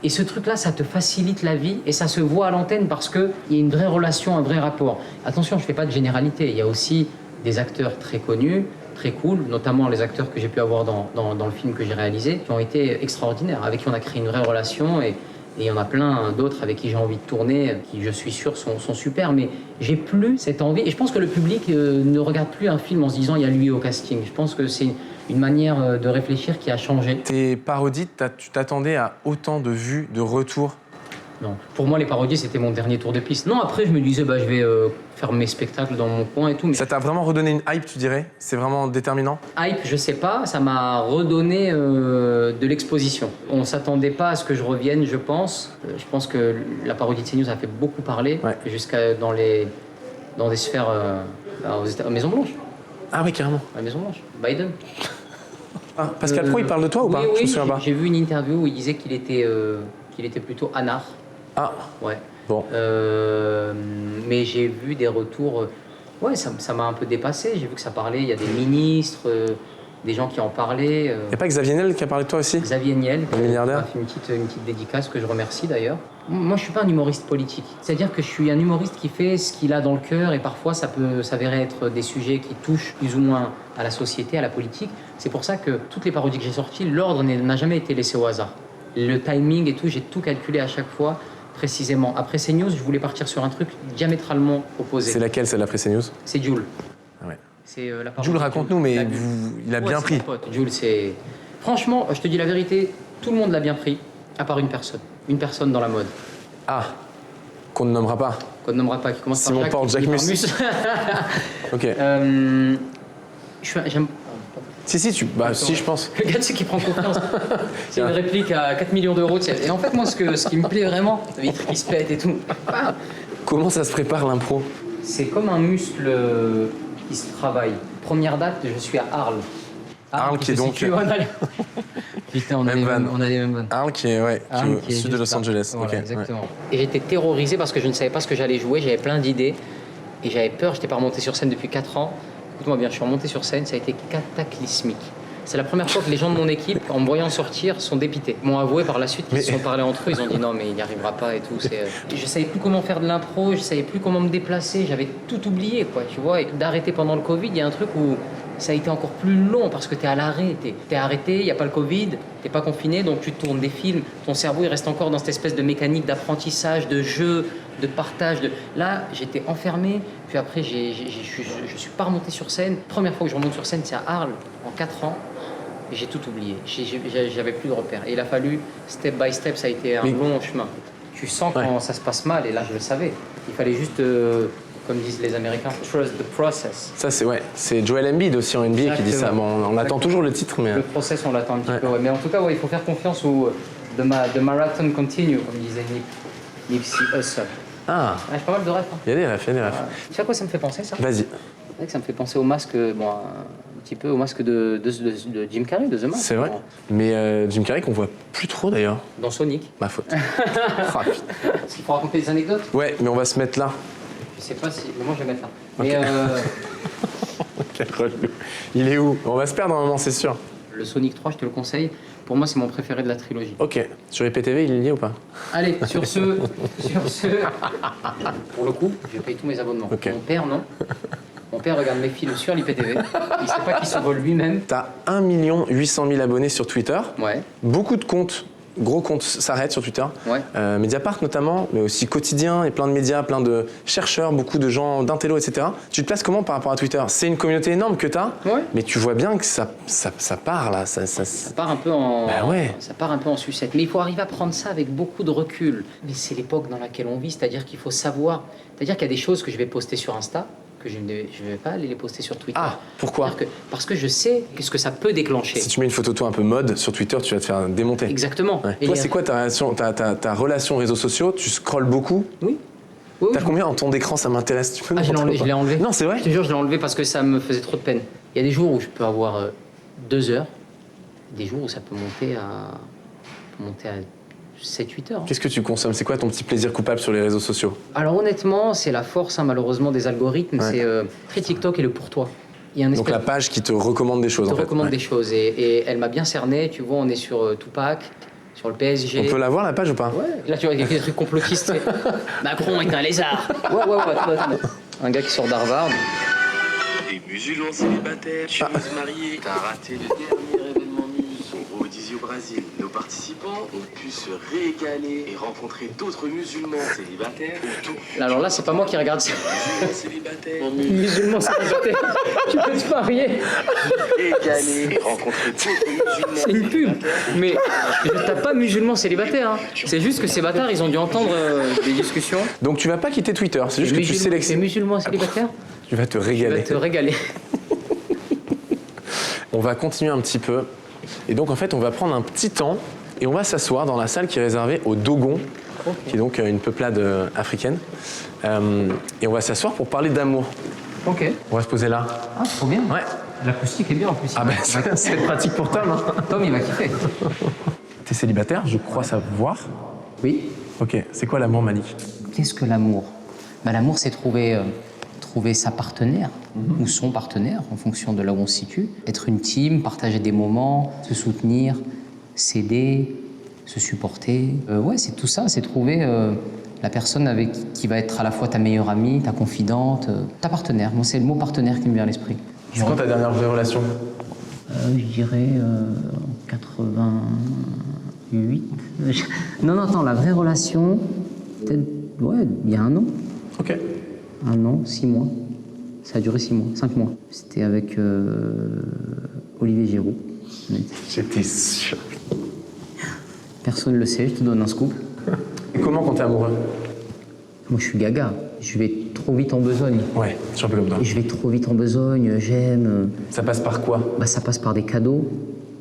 Et ce truc-là, ça te facilite la vie et ça se voit à l'antenne parce qu'il y a une vraie relation, un vrai rapport. Attention, je ne fais pas de généralité. Il y a aussi des acteurs très connus, très cool, notamment les acteurs que j'ai pu avoir dans le film que j'ai réalisé, qui ont été extraordinaires, avec qui on a créé une vraie relation. Et il y en a plein d'autres avec qui j'ai envie de tourner, qui je suis sûr sont super, mais j'ai plus cette envie. Et je pense que le public ne regarde plus un film en se disant il y a lui au casting. Je pense que c'est une manière de réfléchir qui a changé. Tes parodies, tu t'attendais à autant de vues, de retours? Non. Pour moi, les parodies, c'était mon dernier tour de piste. Non, après, je me disais, bah, je vais faire mes spectacles dans mon coin et tout. Mais... Ça t'a vraiment redonné une hype, tu dirais? C'est vraiment déterminant? Hype, je sais pas. Ça m'a redonné de l'exposition. On s'attendait pas à ce que je revienne, je pense. Je pense que la parodie de CNews a fait beaucoup parler, jusqu'à dans des sphères à Maison Blanche. Ah oui, carrément. à la Maison Blanche. Biden. Ah, Pascal Praud, il parle de toi ou pas? Oui, Je me souviens pas. j'ai vu une interview où il disait qu'il était plutôt anard. Ah, Ouais. bon. Mais j'ai vu des retours. Ouais, ça m'a un peu dépassé. J'ai vu que ça parlait. Il y a des ministres, des gens qui en parlaient. Y a pas Xavier Niel qui a parlé de toi aussi? Xavier Niel, Le milliardaire. qui a fait une petite dédicace que je remercie d'ailleurs. Moi, je suis pas un humoriste politique. C'est-à-dire que je suis un humoriste qui fait ce qu'il a dans le cœur et parfois ça peut s'avérer être des sujets qui touchent plus ou moins à la société, à la politique. C'est pour ça que toutes les parodies que j'ai sorties, l'ordre n'a jamais été laissé au hasard. Le timing et tout, j'ai tout calculé à chaque fois précisément. Après CNews, je voulais partir sur un truc diamétralement opposé. C'est laquelle, celle d'après CNews? C'est Jules. Ah ouais. C'est la parodie Jules, de raconte-nous, mais La- il a Ouais, bien c'est pris. mon pote. Jules, c'est... Franchement, je te dis la vérité, tout le monde l'a bien pris, à part une personne. Une personne dans la mode, Ah, qu'on ne nommera pas. qu'on ne nommera pas, qui commence Simon par Jacques, Porte, qui finit Jacques par Mus. Ok. J'aime... Si, si, je pense. Le gars, tu sais, qui prend confiance. C'est une réplique à 4 millions d'euros. Tu sais. Et en fait, moi, ce qui me plaît vraiment, la vitre qui se pète et tout, Comment ça se prépare l'impro? c'est comme un muscle qui se travaille. Première date, je suis à Arles. Arles, qui est se donc- situe en Allemagne. Putain, on a Même les mêmes vannes. Arles, qui est, ouais, qui est Arles, au qui est sud de juste Los là. Angeles. Voilà, Ok, ouais. exactement. Et j'étais terrorisé parce que je ne savais pas ce que j'allais jouer, j'avais plein d'idées. Et j'avais peur, j'étais pas remonté sur scène depuis 4 ans. Écoute-moi bien, je suis remonté sur scène, ça a été cataclysmique. C'est la première fois que les gens de mon équipe, en me voyant sortir, sont dépités. Ils m'ont avoué par la suite qu'ils se sont parlé entre eux, ils ont dit non mais il n'y arrivera pas et tout. Je savais plus comment faire de l'impro, je savais plus comment me déplacer, j'avais tout oublié quoi, tu vois. Et d'arrêter pendant le Covid, il y a un truc où ça a été encore plus long parce que t'es à l'arrêt, t'es arrêté, il n'y a pas le Covid, t'es pas confiné, donc tu tournes des films, ton cerveau il reste encore dans cette espèce de mécanique d'apprentissage, de jeu, de partage. Là, j'étais enfermé, puis après je suis pas remonté sur scène. Première fois que je remonte sur scène, c'est à Arles, en 4 ans. Et j'ai tout oublié, j'avais plus de repères. Et il a fallu, step by step, ça a été un long chemin. Tu sens quand ça se passe mal, et là je le savais. Il fallait juste, comme disent les Américains, trust the process. Ça, c'est Joel Embiid aussi en NBA qui dit ça. Bon, on attend toujours le titre, mais. Le process, on l'attend un petit Ouais. peu. Ouais. Mais en tout cas, ouais, il faut faire confiance au the marathon continue, comme disait Nipsey Hussle. Ah, Ouais, j'ai pas mal de rêves. Hein. il y a des refs, il y a des refs. Tu sais à quoi ça me fait penser, ça? Vas-y. C'est vrai que ça me fait penser au masque, bon, un petit peu au masque de Jim Carrey, de The Mask. C'est vrai. Mais Jim Carrey qu'on voit plus trop d'ailleurs. Dans Sonic. Ma faute. Ah, putain. Est-ce qu'il faut raconter des anecdotes? Ouais, mais on va se mettre là. Je sais pas si. Mais moi, je vais mettre là. Mais Quel relou. Il est où? On va se perdre un moment, c'est sûr. le Sonic 3, je te le conseille. Pour moi, c'est mon préféré de la trilogie. Ok. Sur IPTV, il est lié ou pas? Allez, sur ce. Pour le coup, je paye tous mes abonnements. Ok. Mon père, non. Mon père regarde mes films sur l'IPTV. Il sait pas qu'il s'envole lui-même. T'as 1 800 000 abonnés sur Twitter. Ouais. Beaucoup de comptes, gros comptes s'arrêtent sur Twitter. Ouais. Mediapart notamment, mais aussi Quotidien et plein de médias, plein de chercheurs, beaucoup de gens d'intello, etc. Tu te places comment par rapport à Twitter? C'est une communauté énorme que t'as, Ouais. mais tu vois bien que ça part là. Ça part un peu en. Bah ouais. Ça part un peu en sucette. Mais il faut arriver à prendre ça avec beaucoup de recul. Mais c'est l'époque dans laquelle on vit, c'est-à-dire qu'il faut savoir. C'est-à-dire qu'il y a des choses que je vais poster sur Insta, que je ne vais pas aller les poster sur Twitter. Ah, pourquoi? Parce que je sais ce que ça peut déclencher. Si tu mets une photo de toi un peu mode sur Twitter, tu vas te faire démonter. Exactement. Ouais. Et Toi, c'est quoi ta relation réseaux sociaux? Tu scrolles beaucoup? Oui. Oui, T'as oui. combien en ton d'écran? Ça m'intéresse. Tu peux me Ah, je l'ai montrer enlevé, ou pas je l'ai enlevé. Non, c'est vrai? Je te jure, je l'ai enlevé parce que ça me faisait trop de peine. Il y a des jours où je peux avoir 2 heures, des jours où ça peut monter à 7-8 heures. Hein. Qu'est-ce que tu consommes? C'est quoi ton petit plaisir coupable sur les réseaux sociaux? Alors honnêtement, c'est la force malheureusement des algorithmes. Ouais. C'est très TikTok et le pour toi. Il y a un Donc espèce la page qui te recommande des choses de en fait. recommande Ouais. des choses et elle m'a bien cerné. Tu vois, on est sur Tupac, sur le PSG. On peut la voir la page ou pas? Ouais. Là, tu vois, il y a des trucs complotistes. Macron est un lézard. Ouais, attends. Un gars qui sort d'Harvard. Des musulmans célibataires, chemises mariées. T'as raté le dernier événement Muse au Rodizio au Brésil. Nos participants ont pu se régaler et rencontrer d'autres musulmans célibataires autour. Alors là, c'est pas moi qui regarde ça. Musulmans célibataires, Musulman célibataire. Tu peux te marier. régaler et rencontrer d'autres musulmans C'est une pub. célibataires. Mais je tape pas musulman célibataire. Hein. C'est juste que ces bâtards, ils ont dû entendre des discussions. Donc tu vas pas quitter Twitter, c'est juste que tu C'est sélectionnes. musulman célibataire. Tu vas te Tu vas régaler. te régaler. On va continuer un petit peu. Et donc en fait, on va prendre un petit temps et on va s'asseoir dans la salle qui est réservée aux Dogons, qui est donc une peuplade africaine. Et on va s'asseoir pour parler d'amour. Ok. On va se poser là. Ah, trop bien. Ouais. L'acoustique est bien en plus. Ah bah c'est pratique pour Tom. Hein. Tom, il va kiffer. T'es célibataire, je crois savoir. Oui. Ok, c'est quoi l'amour, Malik? Qu'est-ce que l'amour? L'amour, c'est trouver sa partenaire ou son partenaire en fonction de là où on se situe. Être une team, partager des moments, se soutenir, s'aider, se supporter. Ouais, c'est tout ça, c'est trouver la personne avec qui va être à la fois ta meilleure amie, ta confidente, ta partenaire. Moi, c'est le mot partenaire qui me vient à l'esprit. C'est quand ta dernière vraie relation? Je dirais en 88. Non, attends, la vraie relation, peut-être, ouais, il y a 1 an. Ok. 1 an, 6 mois. Ça a duré 6 mois, 5 mois. C'était avec Olivier Giroud. J'étais sûr. Personne ne le sait, je te donne un scoop. Et comment quand t'es amoureux? Moi, je suis gaga. Je vais trop vite en besogne. Ouais, je suis un peu comme toi. Je vais trop vite en besogne, j'aime. Ça passe par quoi? Ça passe par des cadeaux.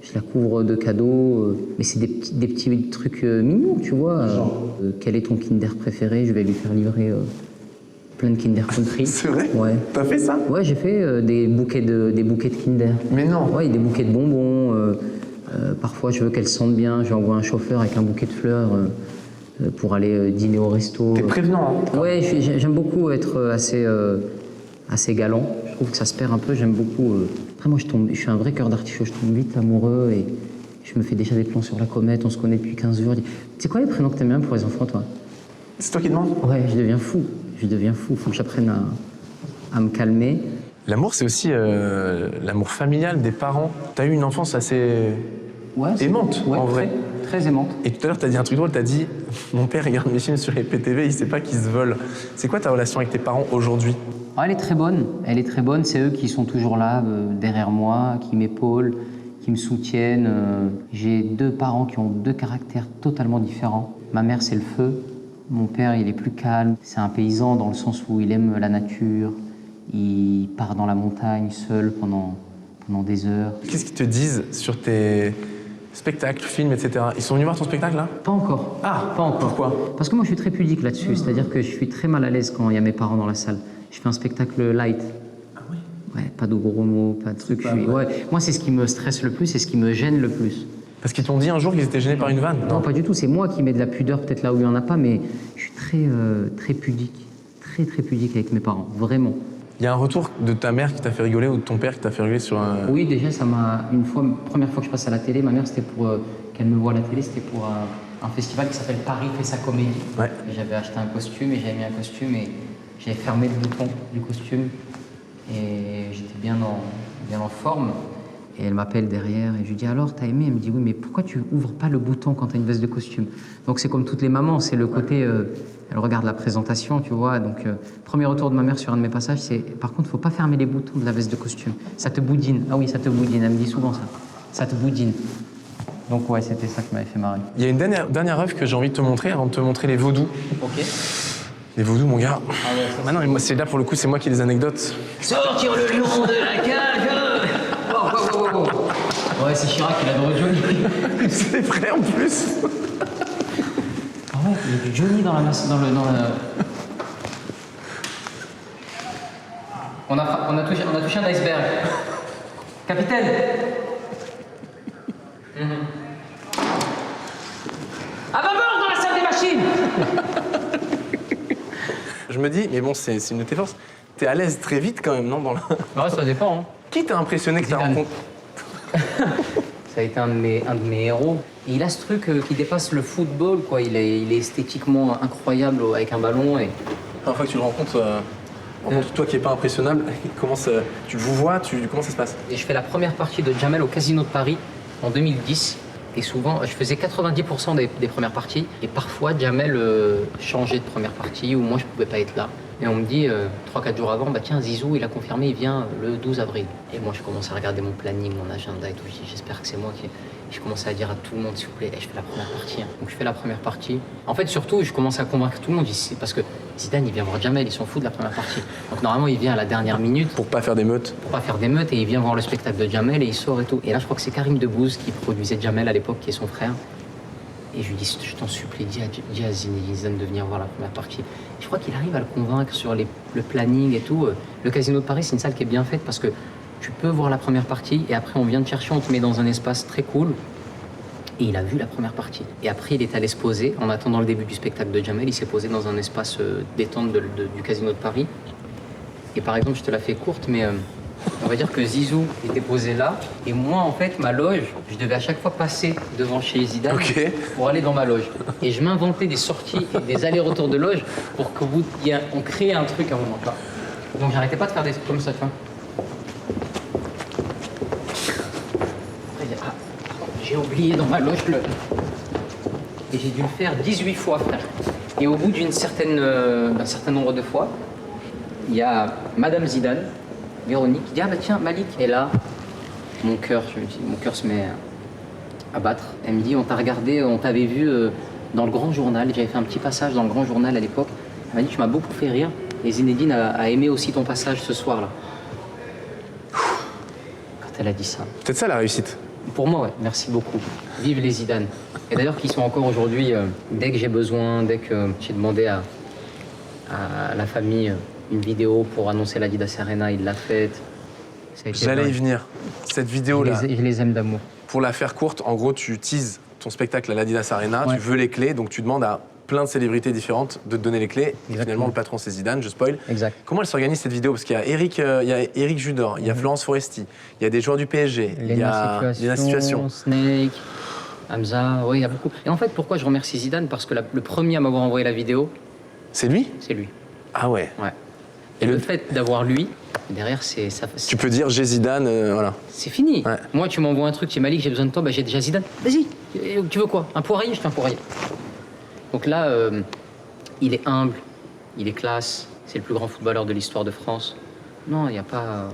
Je la couvre de cadeaux. Mais c'est des petits trucs mignons, tu vois. Quel est ton Kinder préféré? Je vais lui faire livrer plein de Kinder Country. C'est vrai? Ouais. T'as fait ça? Ouais, j'ai fait des bouquets de Kinder. Mais non. Ouais, des bouquets de bonbons. Parfois, je veux qu'elle sente bien. J'envoie un chauffeur avec un bouquet de fleurs pour aller dîner au resto. T'es prévenant, hein? Ouais, j'aime beaucoup être assez galant. Je trouve que ça se perd un peu. J'aime beaucoup. Après, moi, je suis un vrai cœur d'artichaut. Je tombe vite amoureux et je me fais déjà des plans sur la comète. On se connaît depuis 15 jours. C'est quoi les prénoms que t'aimes bien pour les enfants, toi? C'est toi qui demandes? Ouais, je deviens fou. Faut que j'apprenne à me calmer. L'amour, c'est aussi l'amour familial des parents. T'as eu une enfance assez aimante, ouais, en vrai. Très aimante. Et tout à l'heure, t'as dit un truc drôle, t'as dit « Mon père regarde mes films sur les PTV, il sait pas qu'ils se volent ». C'est quoi ta relation avec tes parents aujourd'hui? Elle est très bonne. C'est eux qui sont toujours là, derrière moi, qui m'épaulent, qui me soutiennent. J'ai 2 parents qui ont 2 caractères totalement différents. Ma mère, c'est le feu. Mon père, il est plus calme. C'est un paysan dans le sens où il aime la nature. Il part dans la montagne seul pendant des heures. Qu'est-ce qu'ils te disent sur tes spectacles, films, etc. Ils sont venus voir ton spectacle, là? Pas encore. Ah, pas encore. Pourquoi? Parce que moi, je suis très pudique là-dessus. C'est-à-dire que je suis très mal à l'aise quand il y a mes parents dans la salle. Je fais un spectacle light. Ah oui? Ouais, pas de gros mots, pas de trucs. Ouais. Moi, c'est ce qui me stresse le plus, c'est ce qui me gêne le plus. Parce qu'ils t'ont dit un jour qu'ils étaient gênés par une vanne? Non, pas du tout. C'est moi qui mets de la pudeur peut-être là où il n'y en a pas, mais je suis très pudique. Très pudique avec mes parents. Vraiment. Il y a un retour de ta mère qui t'a fait rigoler ou de ton père qui t'a fait rigoler sur un... Oui, déjà, ça m'a... Première fois que je passe à la télé, ma mère, c'était pour qu'elle me voie à la télé, c'était pour un festival qui s'appelle Paris fait sa comédie. Ouais. J'avais acheté un costume et j'avais mis un costume et j'avais fermé le bouton du costume et j'étais bien en forme. Et elle m'appelle derrière et je lui dis « Alors, t'as aimé ?» Elle me dit « Oui, mais pourquoi tu ouvres pas le bouton quand t'as une veste de costume ?» Donc c'est comme toutes les mamans, c'est le côté... elle regarde la présentation, tu vois. Donc, premier retour de ma mère sur un de mes passages, c'est « Par contre, faut pas fermer les boutons de la veste de costume. Ça te boudine. » Ah oui, ça te boudine. Elle me dit souvent ça. Ça te boudine. Donc ouais, c'était ça qui m'avait fait marrer. Il y a une dernière œuvre que j'ai envie de te montrer avant de te montrer les vaudous. Ok. Les vaudous, mon gars. Ah ouais, ça, Non, mais moi, c'est là pour le coup, c'est moi qui ai les anecdotes. Sortir le lion de la cage. Wow. Ouais, c'est Chirac, il adore Johnny. C'est vrai en plus. Ah ouais, il y a du Johnny dans le... On a touché un iceberg. Capitaine. À bâbord dans la salle des machines. Je me dis, mais bon, c'est une de tes forces. T'es à l'aise très vite quand même, non dans la... Ouais, ça dépend. Hein. Qui t'a impressionné que t'as rencontré? Ça a été un de mes héros. Et il a ce truc qui dépasse le football, quoi. Il est esthétiquement incroyable avec un ballon. Et... La première fois que tu le rencontres, toi qui n'es pas impressionnable, tu vous vois, comment ça se passe? Et je fais la première partie de Jamel au Casino de Paris en 2010. Et souvent, je faisais 90% des premières parties. Et parfois, Jamel changeait de première partie ou moi, je pouvais pas être là. Et on me dit, 3-4 jours avant, bah tiens, Zizou, il a confirmé, il vient le 12 avril. Et moi, je commence à regarder mon planning, mon agenda et tout. Je dis, j'espère que c'est moi qui... Je commence à dire à tout le monde, s'il vous plaît, je fais la première partie. Hein. Donc je fais la première partie. En fait, surtout, je commence à convaincre tout le monde ici. Parce que Zidane, il vient voir Jamel, il s'en fout de la première partie. Donc normalement, il vient à la dernière minute. Pour pas faire d'émeutes. Pour pas faire d'émeutes, et il vient voir le spectacle de Jamel et il sort et tout. Et là, je crois que c'est Karim Debbouze qui produisait Jamel à l'époque, qui est son frère. Et je lui dis, je t'en supplie, dis à Zinedine Zidane de venir voir la première partie. Je crois qu'il arrive à le convaincre sur le planning et tout. Le Casino de Paris, c'est une salle qui est bien faite parce que tu peux voir la première partie et après on vient te chercher, on te met dans un espace très cool. Et il a vu la première partie. Et après, il est allé se poser. En attendant le début du spectacle de Jamel, il s'est posé dans un espace détente du Casino de Paris. Et par exemple, je te la fais courte, mais on va dire que Zizou était posé là. Et moi, en fait, ma loge, je devais à chaque fois passer devant chez Zidane pour aller dans ma loge. Et je m'inventais des sorties et des allers-retours de loge pour qu'au bout, on crée un truc à un moment. Donc, j'arrêtais pas de faire des trucs comme ça, tu vois. J'ai oublié dans ma loge Et j'ai dû le faire 18 fois, frère. Et au bout d'un certain nombre de fois, il y a Madame Zidane, Véronique, qui dit « Ah bah tiens, Malik ». Et là, mon cœur se met à battre. Elle me dit « On t'a regardé, on t'avait vu dans le Grand Journal ». J'avais fait un petit passage dans le Grand Journal à l'époque. Elle m'a dit « Tu m'as beaucoup fait rire. Et Zinedine a aimé aussi ton passage ce soir-là ». Quand elle a dit ça. Peut-être ça la réussite. Pour moi, ouais, merci beaucoup. Vive les Zidane. Et d'ailleurs, qui sont encore aujourd'hui, dès que j'ai besoin, dès que j'ai demandé à la famille une vidéo pour annoncer l'Adidas Arena, il l'a faite. J'allais y venir. Cette vidéo-là, je les aime d'amour. pour la faire courte, en gros, tu teases ton spectacle à l'Adidas Arena, tu veux les clés, donc tu demandes à plein de célébrités différentes de te donner les clés. Et finalement, le patron, c'est Zidane, je spoil. Exact. Comment elle s'organise cette vidéo? Parce qu'il y a Eric Judor, il y a Florence Foresti, il y a des joueurs du PSG, il y a Léna Situation, Snake, Hamza, oui, il y a beaucoup. Et en fait, pourquoi je remercie Zidane? Parce que le premier à m'avoir envoyé la vidéo, c'est lui? C'est lui. Ah ouais. Ouais. Et le fait d'avoir lui, derrière, c'est ça. Tu peux dire j'ai Zidane, voilà. C'est fini. Ouais. Moi, tu m'envoies un truc, c'est Malik, j'ai besoin de toi, bah, j'ai déjà Zidane. Vas-y, tu veux quoi? Un poirier? Je fais un poirier. Donc là, il est humble, il est classe, c'est le plus grand footballeur de l'histoire de France. Non, il n'y a pas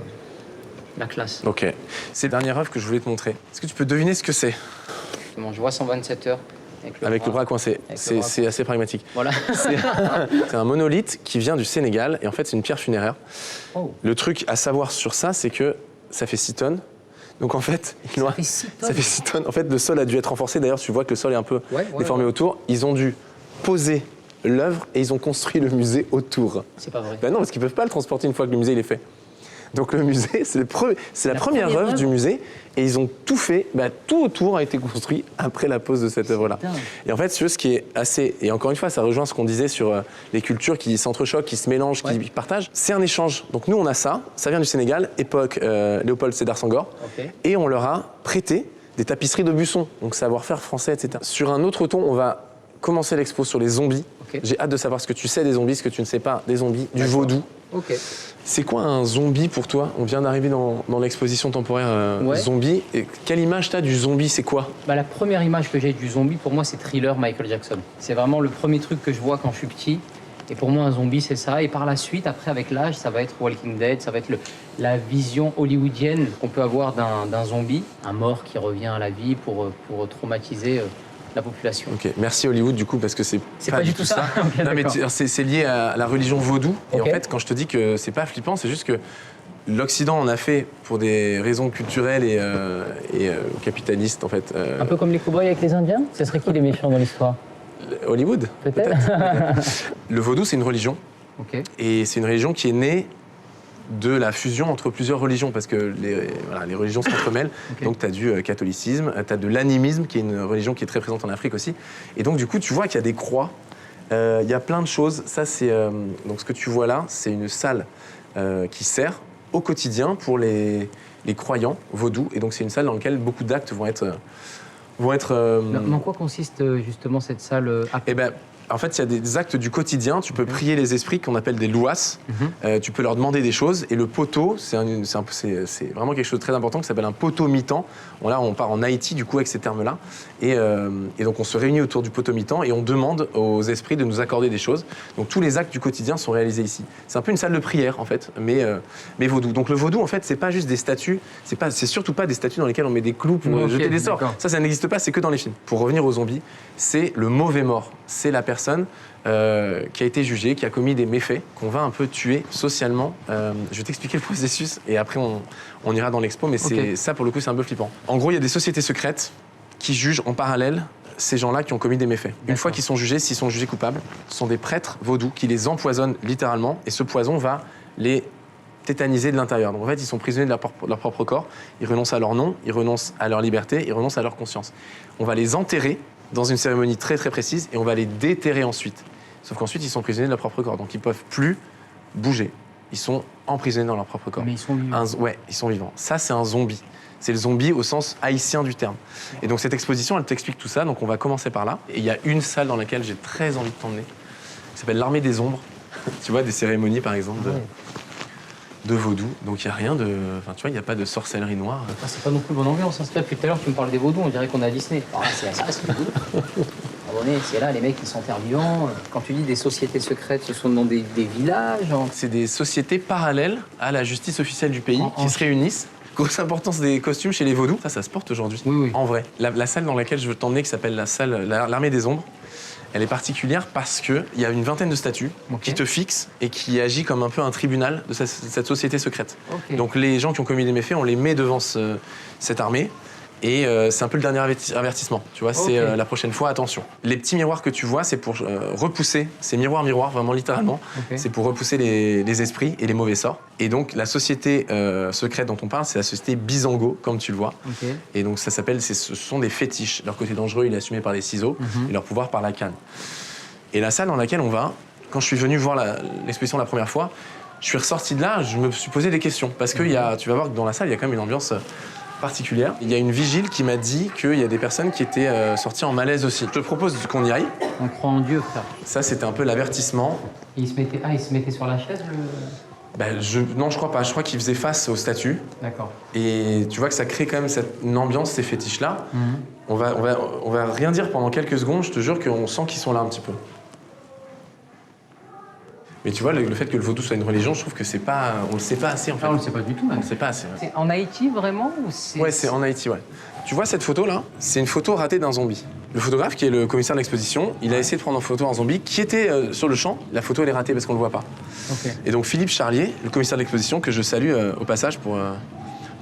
la classe. Ok. C'est la dernière œuvre que je voulais te montrer. Est-ce que tu peux deviner ce que c'est? Justement, je vois 127 heures avec le bras coincé. C'est assez pragmatique. Voilà. C'est un monolithe qui vient du Sénégal et en fait, c'est une pierre funéraire. Oh. Le truc à savoir sur ça, c'est que ça fait 6 tonnes. Donc en fait, Ça fait 6 tonnes. Ça fait 6 tonnes. En fait, le sol a dû être renforcé. D'ailleurs, tu vois que le sol est un peu déformé autour. Ils ont dû poser l'œuvre et ils ont construit le musée autour. C'est pas vrai. Ben non, parce qu'ils peuvent pas le transporter une fois que le musée il est fait. Donc le musée, c'est la première œuvre du musée et ils ont tout fait, tout autour a été construit après la pose de cette œuvre-là. Et en fait, ce qui est assez, et encore une fois, ça rejoint ce qu'on disait sur les cultures qui s'entrechoquent, qui se mélangent, qui partagent, c'est un échange. Donc nous, on a ça vient du Sénégal, époque Léopold Sédar Senghor, et on leur a prêté des tapisseries d'Aubusson, donc savoir-faire français, etc. Sur un autre ton, on va commencer l'expo sur les zombies. J'ai hâte de savoir ce que tu sais des zombies, ce que tu ne sais pas des zombies, du vaudou. C'est quoi un zombie pour toi? On vient d'arriver dans l'exposition temporaire zombie. Et quelle image t'as du zombie? C'est quoi? La première image que j'ai du zombie, pour moi, c'est Thriller Michael Jackson. C'est vraiment le premier truc que je vois quand je suis petit. Et pour moi, un zombie, c'est ça. Et par la suite, après, avec l'âge, ça va être Walking Dead, ça va être la vision hollywoodienne qu'on peut avoir d'un zombie. Un mort qui revient à la vie pour traumatiser la population. Ok, merci Hollywood du coup parce que c'est pas du tout ça. Okay, non mais c'est lié à la religion vaudou. Et en fait, quand je te dis que c'est pas flippant, c'est juste que l'Occident en a fait pour des raisons culturelles et capitalistes en fait. Un peu comme les cow-boys avec les Indiens. Ce serait qui les méchants dans l'histoire? Hollywood. Peut-être. Le vaudou, c'est une religion. Et c'est une religion qui est née de la fusion entre plusieurs religions, parce que les religions s'entremêlent. Donc, tu as du catholicisme, tu as de l'animisme, qui est une religion qui est très présente en Afrique aussi. Et donc, du coup, tu vois qu'il y a des croix, il y a plein de choses. Ça, c'est donc ce que tu vois là, c'est une salle qui sert au quotidien pour les croyants vaudous. Et donc, c'est une salle dans laquelle beaucoup d'actes vont être... En quoi consiste justement cette salle en fait, il y a des actes du quotidien. Tu peux prier les esprits qu'on appelle des louas. Tu peux leur demander des choses. Et le poteau, c'est vraiment quelque chose de très important qui s'appelle un potomitan. Là, on part en Haïti, du coup, avec ces termes-là. Et donc, on se réunit autour du potomitan et on demande aux esprits de nous accorder des choses. Donc, tous les actes du quotidien sont réalisés ici. C'est un peu une salle de prière, en fait, mais vaudou. Donc, le vaudou, en fait, c'est pas juste des statues. C'est surtout pas des statues dans lesquelles on met des clous pour jeter des sorts. Ça n'existe pas, c'est que dans les films. Pour revenir aux zombies, c'est le mauvais mort. C'est la personne qui a été jugée, qui a commis des méfaits, qu'on va un peu tuer socialement. Je vais t'expliquer le processus et après on ira dans l'expo, mais ça pour le coup c'est un peu flippant. En gros, il y a des sociétés secrètes qui jugent en parallèle ces gens-là qui ont commis des méfaits. Une fois qu'ils sont jugés, s'ils sont jugés coupables, ce sont des prêtres vaudous qui les empoisonnent littéralement et ce poison va les tétanisés de l'intérieur. Donc en fait, ils sont prisonniers de leur propre corps, ils renoncent à leur nom, ils renoncent à leur liberté, ils renoncent à leur conscience. On va les enterrer dans une cérémonie très très précise et on va les déterrer ensuite. Sauf qu'ensuite, ils sont prisonniers de leur propre corps, donc ils ne peuvent plus bouger. Ils sont emprisonnés dans leur propre corps. Mais ils sont vivants. Ouais, ils sont vivants. Ça, c'est un zombie. C'est le zombie au sens haïtien du terme. Et donc cette exposition, elle t'explique tout ça, donc on va commencer par là. Et il y a une salle dans laquelle j'ai très envie de t'emmener, qui s'appelle l'Armée des Ombres. Tu vois, des cérémonies, par exemple, de vaudou. Donc il n'y a rien de... Enfin, tu vois, il n'y a pas de sorcellerie noire. Ah, c'est pas non plus bonne ambiance. Hein. Depuis tout à l'heure, tu me parles des vaudous, on dirait qu'on est à Disney. Ah, ça reste vaudou. C'est là, les mecs, ils s'enterrent vivants. Quand tu dis des sociétés secrètes, ce sont dans des villages. C'est des sociétés parallèles à la justice officielle du pays qui se réunissent. Grosse importance des costumes chez les vaudous. Ça se porte aujourd'hui. Oui. En vrai. La salle dans laquelle je veux t'emmener, qui s'appelle l'Armée des Ombres, elle est particulière parce qu'il y a une vingtaine de statues qui te fixent et qui agit comme un peu un tribunal de cette société secrète. Donc les gens qui ont commis des méfaits, on les met devant cette armée. Et c'est un peu le dernier avertissement, tu vois, c'est la prochaine fois, attention. Les petits miroirs que tu vois, c'est pour repousser, c'est miroir, vraiment littéralement, c'est pour repousser les esprits et les mauvais sorts. Et donc la société secrète dont on parle, c'est la société Bizango, comme tu le vois. Et donc ça s'appelle, ce sont des fétiches. Leur côté dangereux, il est assumé par les ciseaux et leur pouvoir par la canne. Et la salle dans laquelle on va, quand je suis venu voir l'exposition la première fois, je suis ressorti de là, je me suis posé des questions. Parce que tu vas voir que dans la salle, il y a quand même une ambiance particulière. Il y a une vigile qui m'a dit qu'il y a des personnes qui étaient sorties en malaise aussi. Je te propose qu'on y aille. On croit en Dieu, frère. Ça, c'était un peu l'avertissement. Et il se mettait sur la chaise Non, je crois pas. Je crois qu'il faisait face aux statues. D'accord. Et tu vois que ça crée quand même une ambiance, ces fétiches-là. On va rien dire pendant quelques secondes. Je te jure qu'on sent qu'ils sont là un petit peu. Mais tu vois, le fait que le vaudou soit une religion, je trouve que c'est pas... On le sait pas assez, en fait. Ah, on le sait pas du tout, même. On le sait pas assez. C'est en Haïti, vraiment ou c'est... Ouais, c'est en Haïti, ouais. Tu vois cette photo-là? C'est une photo ratée d'un zombie. Le photographe, qui est le commissaire de l'exposition, il a essayé de prendre en photo un zombie qui était sur le champ. La photo, elle est ratée parce qu'on le voit pas. Et donc Philippe Charlier, le commissaire de l'exposition, que je salue au passage pour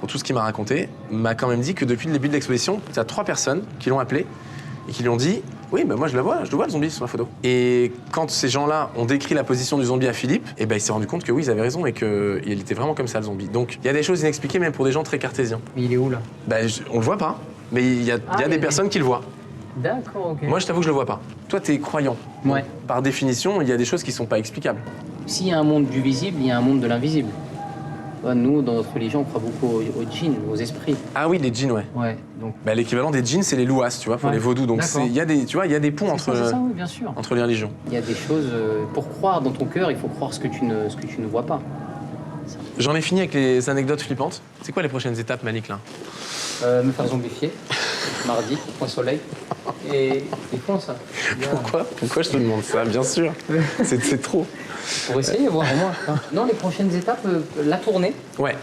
tout ce qu'il m'a raconté, m'a quand même dit que depuis le début de l'exposition, il y a 3 personnes qui l'ont appelé et qui lui ont dit « Oui, moi je le vois le zombie sur la photo ». Et quand ces gens-là ont décrit la position du zombie à Philippe, il s'est rendu compte que oui, ils avaient raison et qu'il était vraiment comme ça, le zombie. Donc il y a des choses inexpliquées même pour des gens très cartésiens. Mais il est où, là? On le voit pas, mais il y a des personnes qui le voient. D'accord, ok. Moi, je t'avoue que je le vois pas. Toi, t'es croyant. Ouais. Donc, par définition, il y a des choses qui sont pas explicables. S'il y a un monde du visible, il y a un monde de l'invisible. Nous, dans notre religion, on croit beaucoup aux djinns, aux esprits. Ah oui, les djinns, ouais. Ouais, donc... L'équivalent des djinns, c'est les louas, tu vois, pour les vaudous. Donc il y a des ponts entre les religions. Il y a des choses... pour croire dans ton cœur, il faut croire ce que tu ne vois pas. J'en ai fini avec les anecdotes flippantes. C'est quoi les prochaines étapes, Malik, là? Me faire zombifier, mardi, point soleil. Et ils font ça. Pourquoi je te demande ça? Bien sûr. C'est trop. Pour essayer, voir au moins. Non, les prochaines étapes, la tournée. Ouais.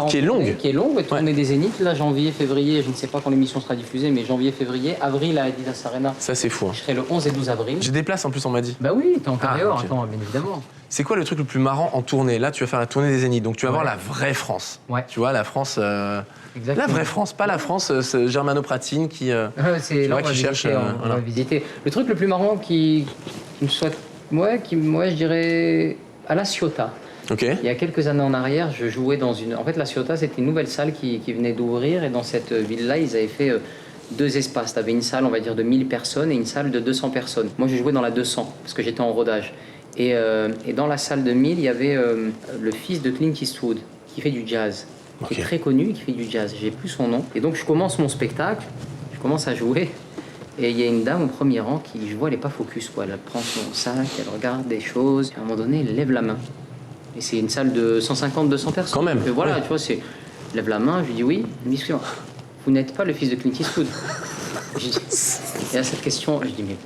Qui est longue. Qui est longue, tournée des Zéniths. Là, janvier, février, je ne sais pas quand l'émission sera diffusée, mais janvier, février, avril à Adidas Arena. Ça, c'est fou. Hein. Je serai le 11 et 12 avril. J'ai des places en plus, on m'a dit. Bah oui, t'es en carrière, okay. Attends, bien évidemment. C'est quoi le truc le plus marrant en tournée? Là, tu vas faire la tournée des Zéniths, donc tu vas voir la vraie France. Ouais. Tu vois, la France... La vraie France, pas la France germanopratine qui cherche... On va visiter. Le truc le plus marrant qui me soit... je dirais à La Ciotat. Okay. Il y a quelques années en arrière, je jouais dans une... En fait, La Ciotat, c'était une nouvelle salle qui venait d'ouvrir. Et dans cette ville-là, ils avaient fait 2 espaces. Tu avais une salle, on va dire, de 1000 personnes et une salle de 200 personnes. Moi, je jouais dans la 200 parce que j'étais en rodage. Et dans la salle de 1000, il y avait le fils de Clint Eastwood qui fait du jazz. Qui est très connu et qui fait du jazz. J'ai plus son nom. Et donc, je commence mon spectacle, je commence à jouer. Et il y a une dame au premier rang qui, je vois, elle n'est pas focus, quoi. Elle prend son sac, elle regarde des choses. Et à un moment donné, elle lève la main. Et c'est une salle de 150-200 personnes. Quand même. Et voilà, tu vois, c'est... Elle lève la main, je lui dis oui. Elle me dit, vous n'êtes pas le fils de Clint Eastwood. Et à cette question, je dis, mais...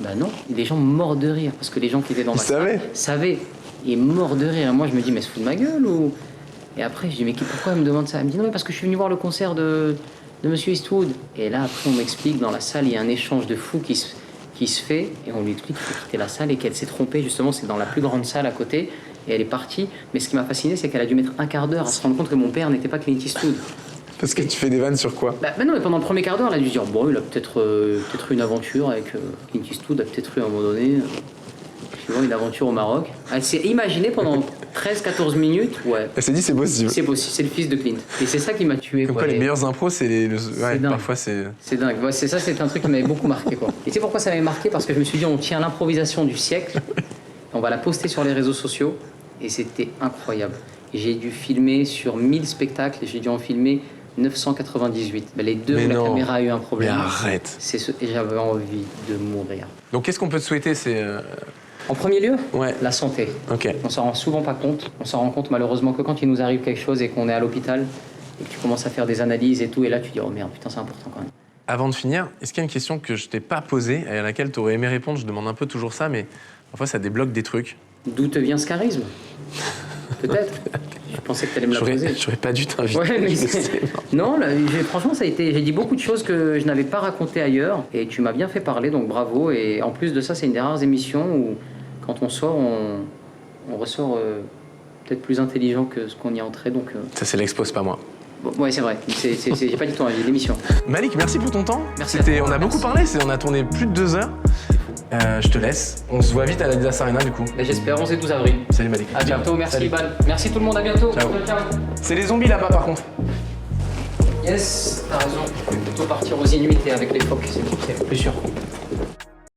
Ben non. Et des gens morts de rire. Parce que les gens qui étaient dans ma salle savaient. Et morts de rire. Et moi, je me dis, mais se fout de ma gueule ou... Et après, je dis, mais pourquoi elle me demande ça? Elle me dit, non, mais parce que je suis venu voir le concert de Monsieur Eastwood. Et là, après, on m'explique, dans la salle, il y a un échange de fou qui se fait. Et on lui explique qu'il faut quitter la salle et qu'elle s'est trompée. Justement, c'est dans la plus grande salle à côté. Et elle est partie. Mais ce qui m'a fasciné, c'est qu'elle a dû mettre un quart d'heure à se rendre compte que mon père n'était pas Clint Eastwood. Parce que tu fais des vannes sur quoi? Bah non, mais pendant le premier quart d'heure, elle a dû se dire bon, il a peut-être eu une aventure avec Clint Eastwood, a peut-être eu à un moment donné. Tu vois, une aventure au Maroc. Elle s'est imaginée pendant 13-14 minutes, ouais. Elle s'est dit c'est possible. C'est possible, c'est le fils de Clint. Et c'est ça qui m'a tué. Comme quoi. quoi, les meilleures impros, c'est ouais, dingue. parfois c'est... C'est dingue. Ouais, c'est ça, c'est un truc qui m'avait beaucoup marqué, quoi. Et tu sais pourquoi ça m'avait marqué? Parce que je me suis dit, on tient l'improvisation du siècle, on va la poster sur les réseaux sociaux, et c'était incroyable. Et j'ai dû filmer sur 1000 spectacles, et j'ai dû en filmer 998. Ben, les deux où la caméra a eu un problème. Mais arrête. Et j'avais envie de mourir. Donc qu'est-ce qu'on peut te souhaiter? C'est... En premier lieu, Ouais. la santé. Ok. On s'en rend souvent pas compte. On s'en rend compte malheureusement que quand il nous arrive quelque chose et qu'on est à l'hôpital et que tu commences à faire des analyses et tout, et là tu dis oh merde, putain c'est important quand même. Avant de finir, est-ce qu'il y a une question que je t'ai pas posée et à laquelle tu aurais aimé répondre? Je demande un peu toujours ça, mais parfois ça débloque des trucs. D'où te vient ce charisme? Peut-être. Je pensais que tu allais me la poser. J'aurais pas dû t'inviter. Ouais, mais Je sais. non, là, franchement, j'ai dit beaucoup de choses que je n'avais pas racontées ailleurs et tu m'as bien fait parler, donc bravo. Et en plus de ça, c'est une des rares émissions où, quand on sort, on ressort peut-être plus intelligent que ce qu'on y est entré. Donc, Ça, c'est l'expo, c'est pas moi. bon, ouais, c'est vrai. J'ai pas dit ton avis, l'émission. Malik, merci pour ton temps. Merci à toi. On a beaucoup parlé, on a tourné plus de 2 heures. Je te laisse. On se voit vite à la Adidas Arena du coup. Et j'espère 11 et 12 avril. Salut Malik. À bientôt, merci Salut. Iban. Merci tout le monde, à bientôt. Ciao. Ciao. C'est les zombies là-bas par contre. Yes, t'as raison. Plutôt partir aux Inuits et avec les phoques, c'est plus sûr.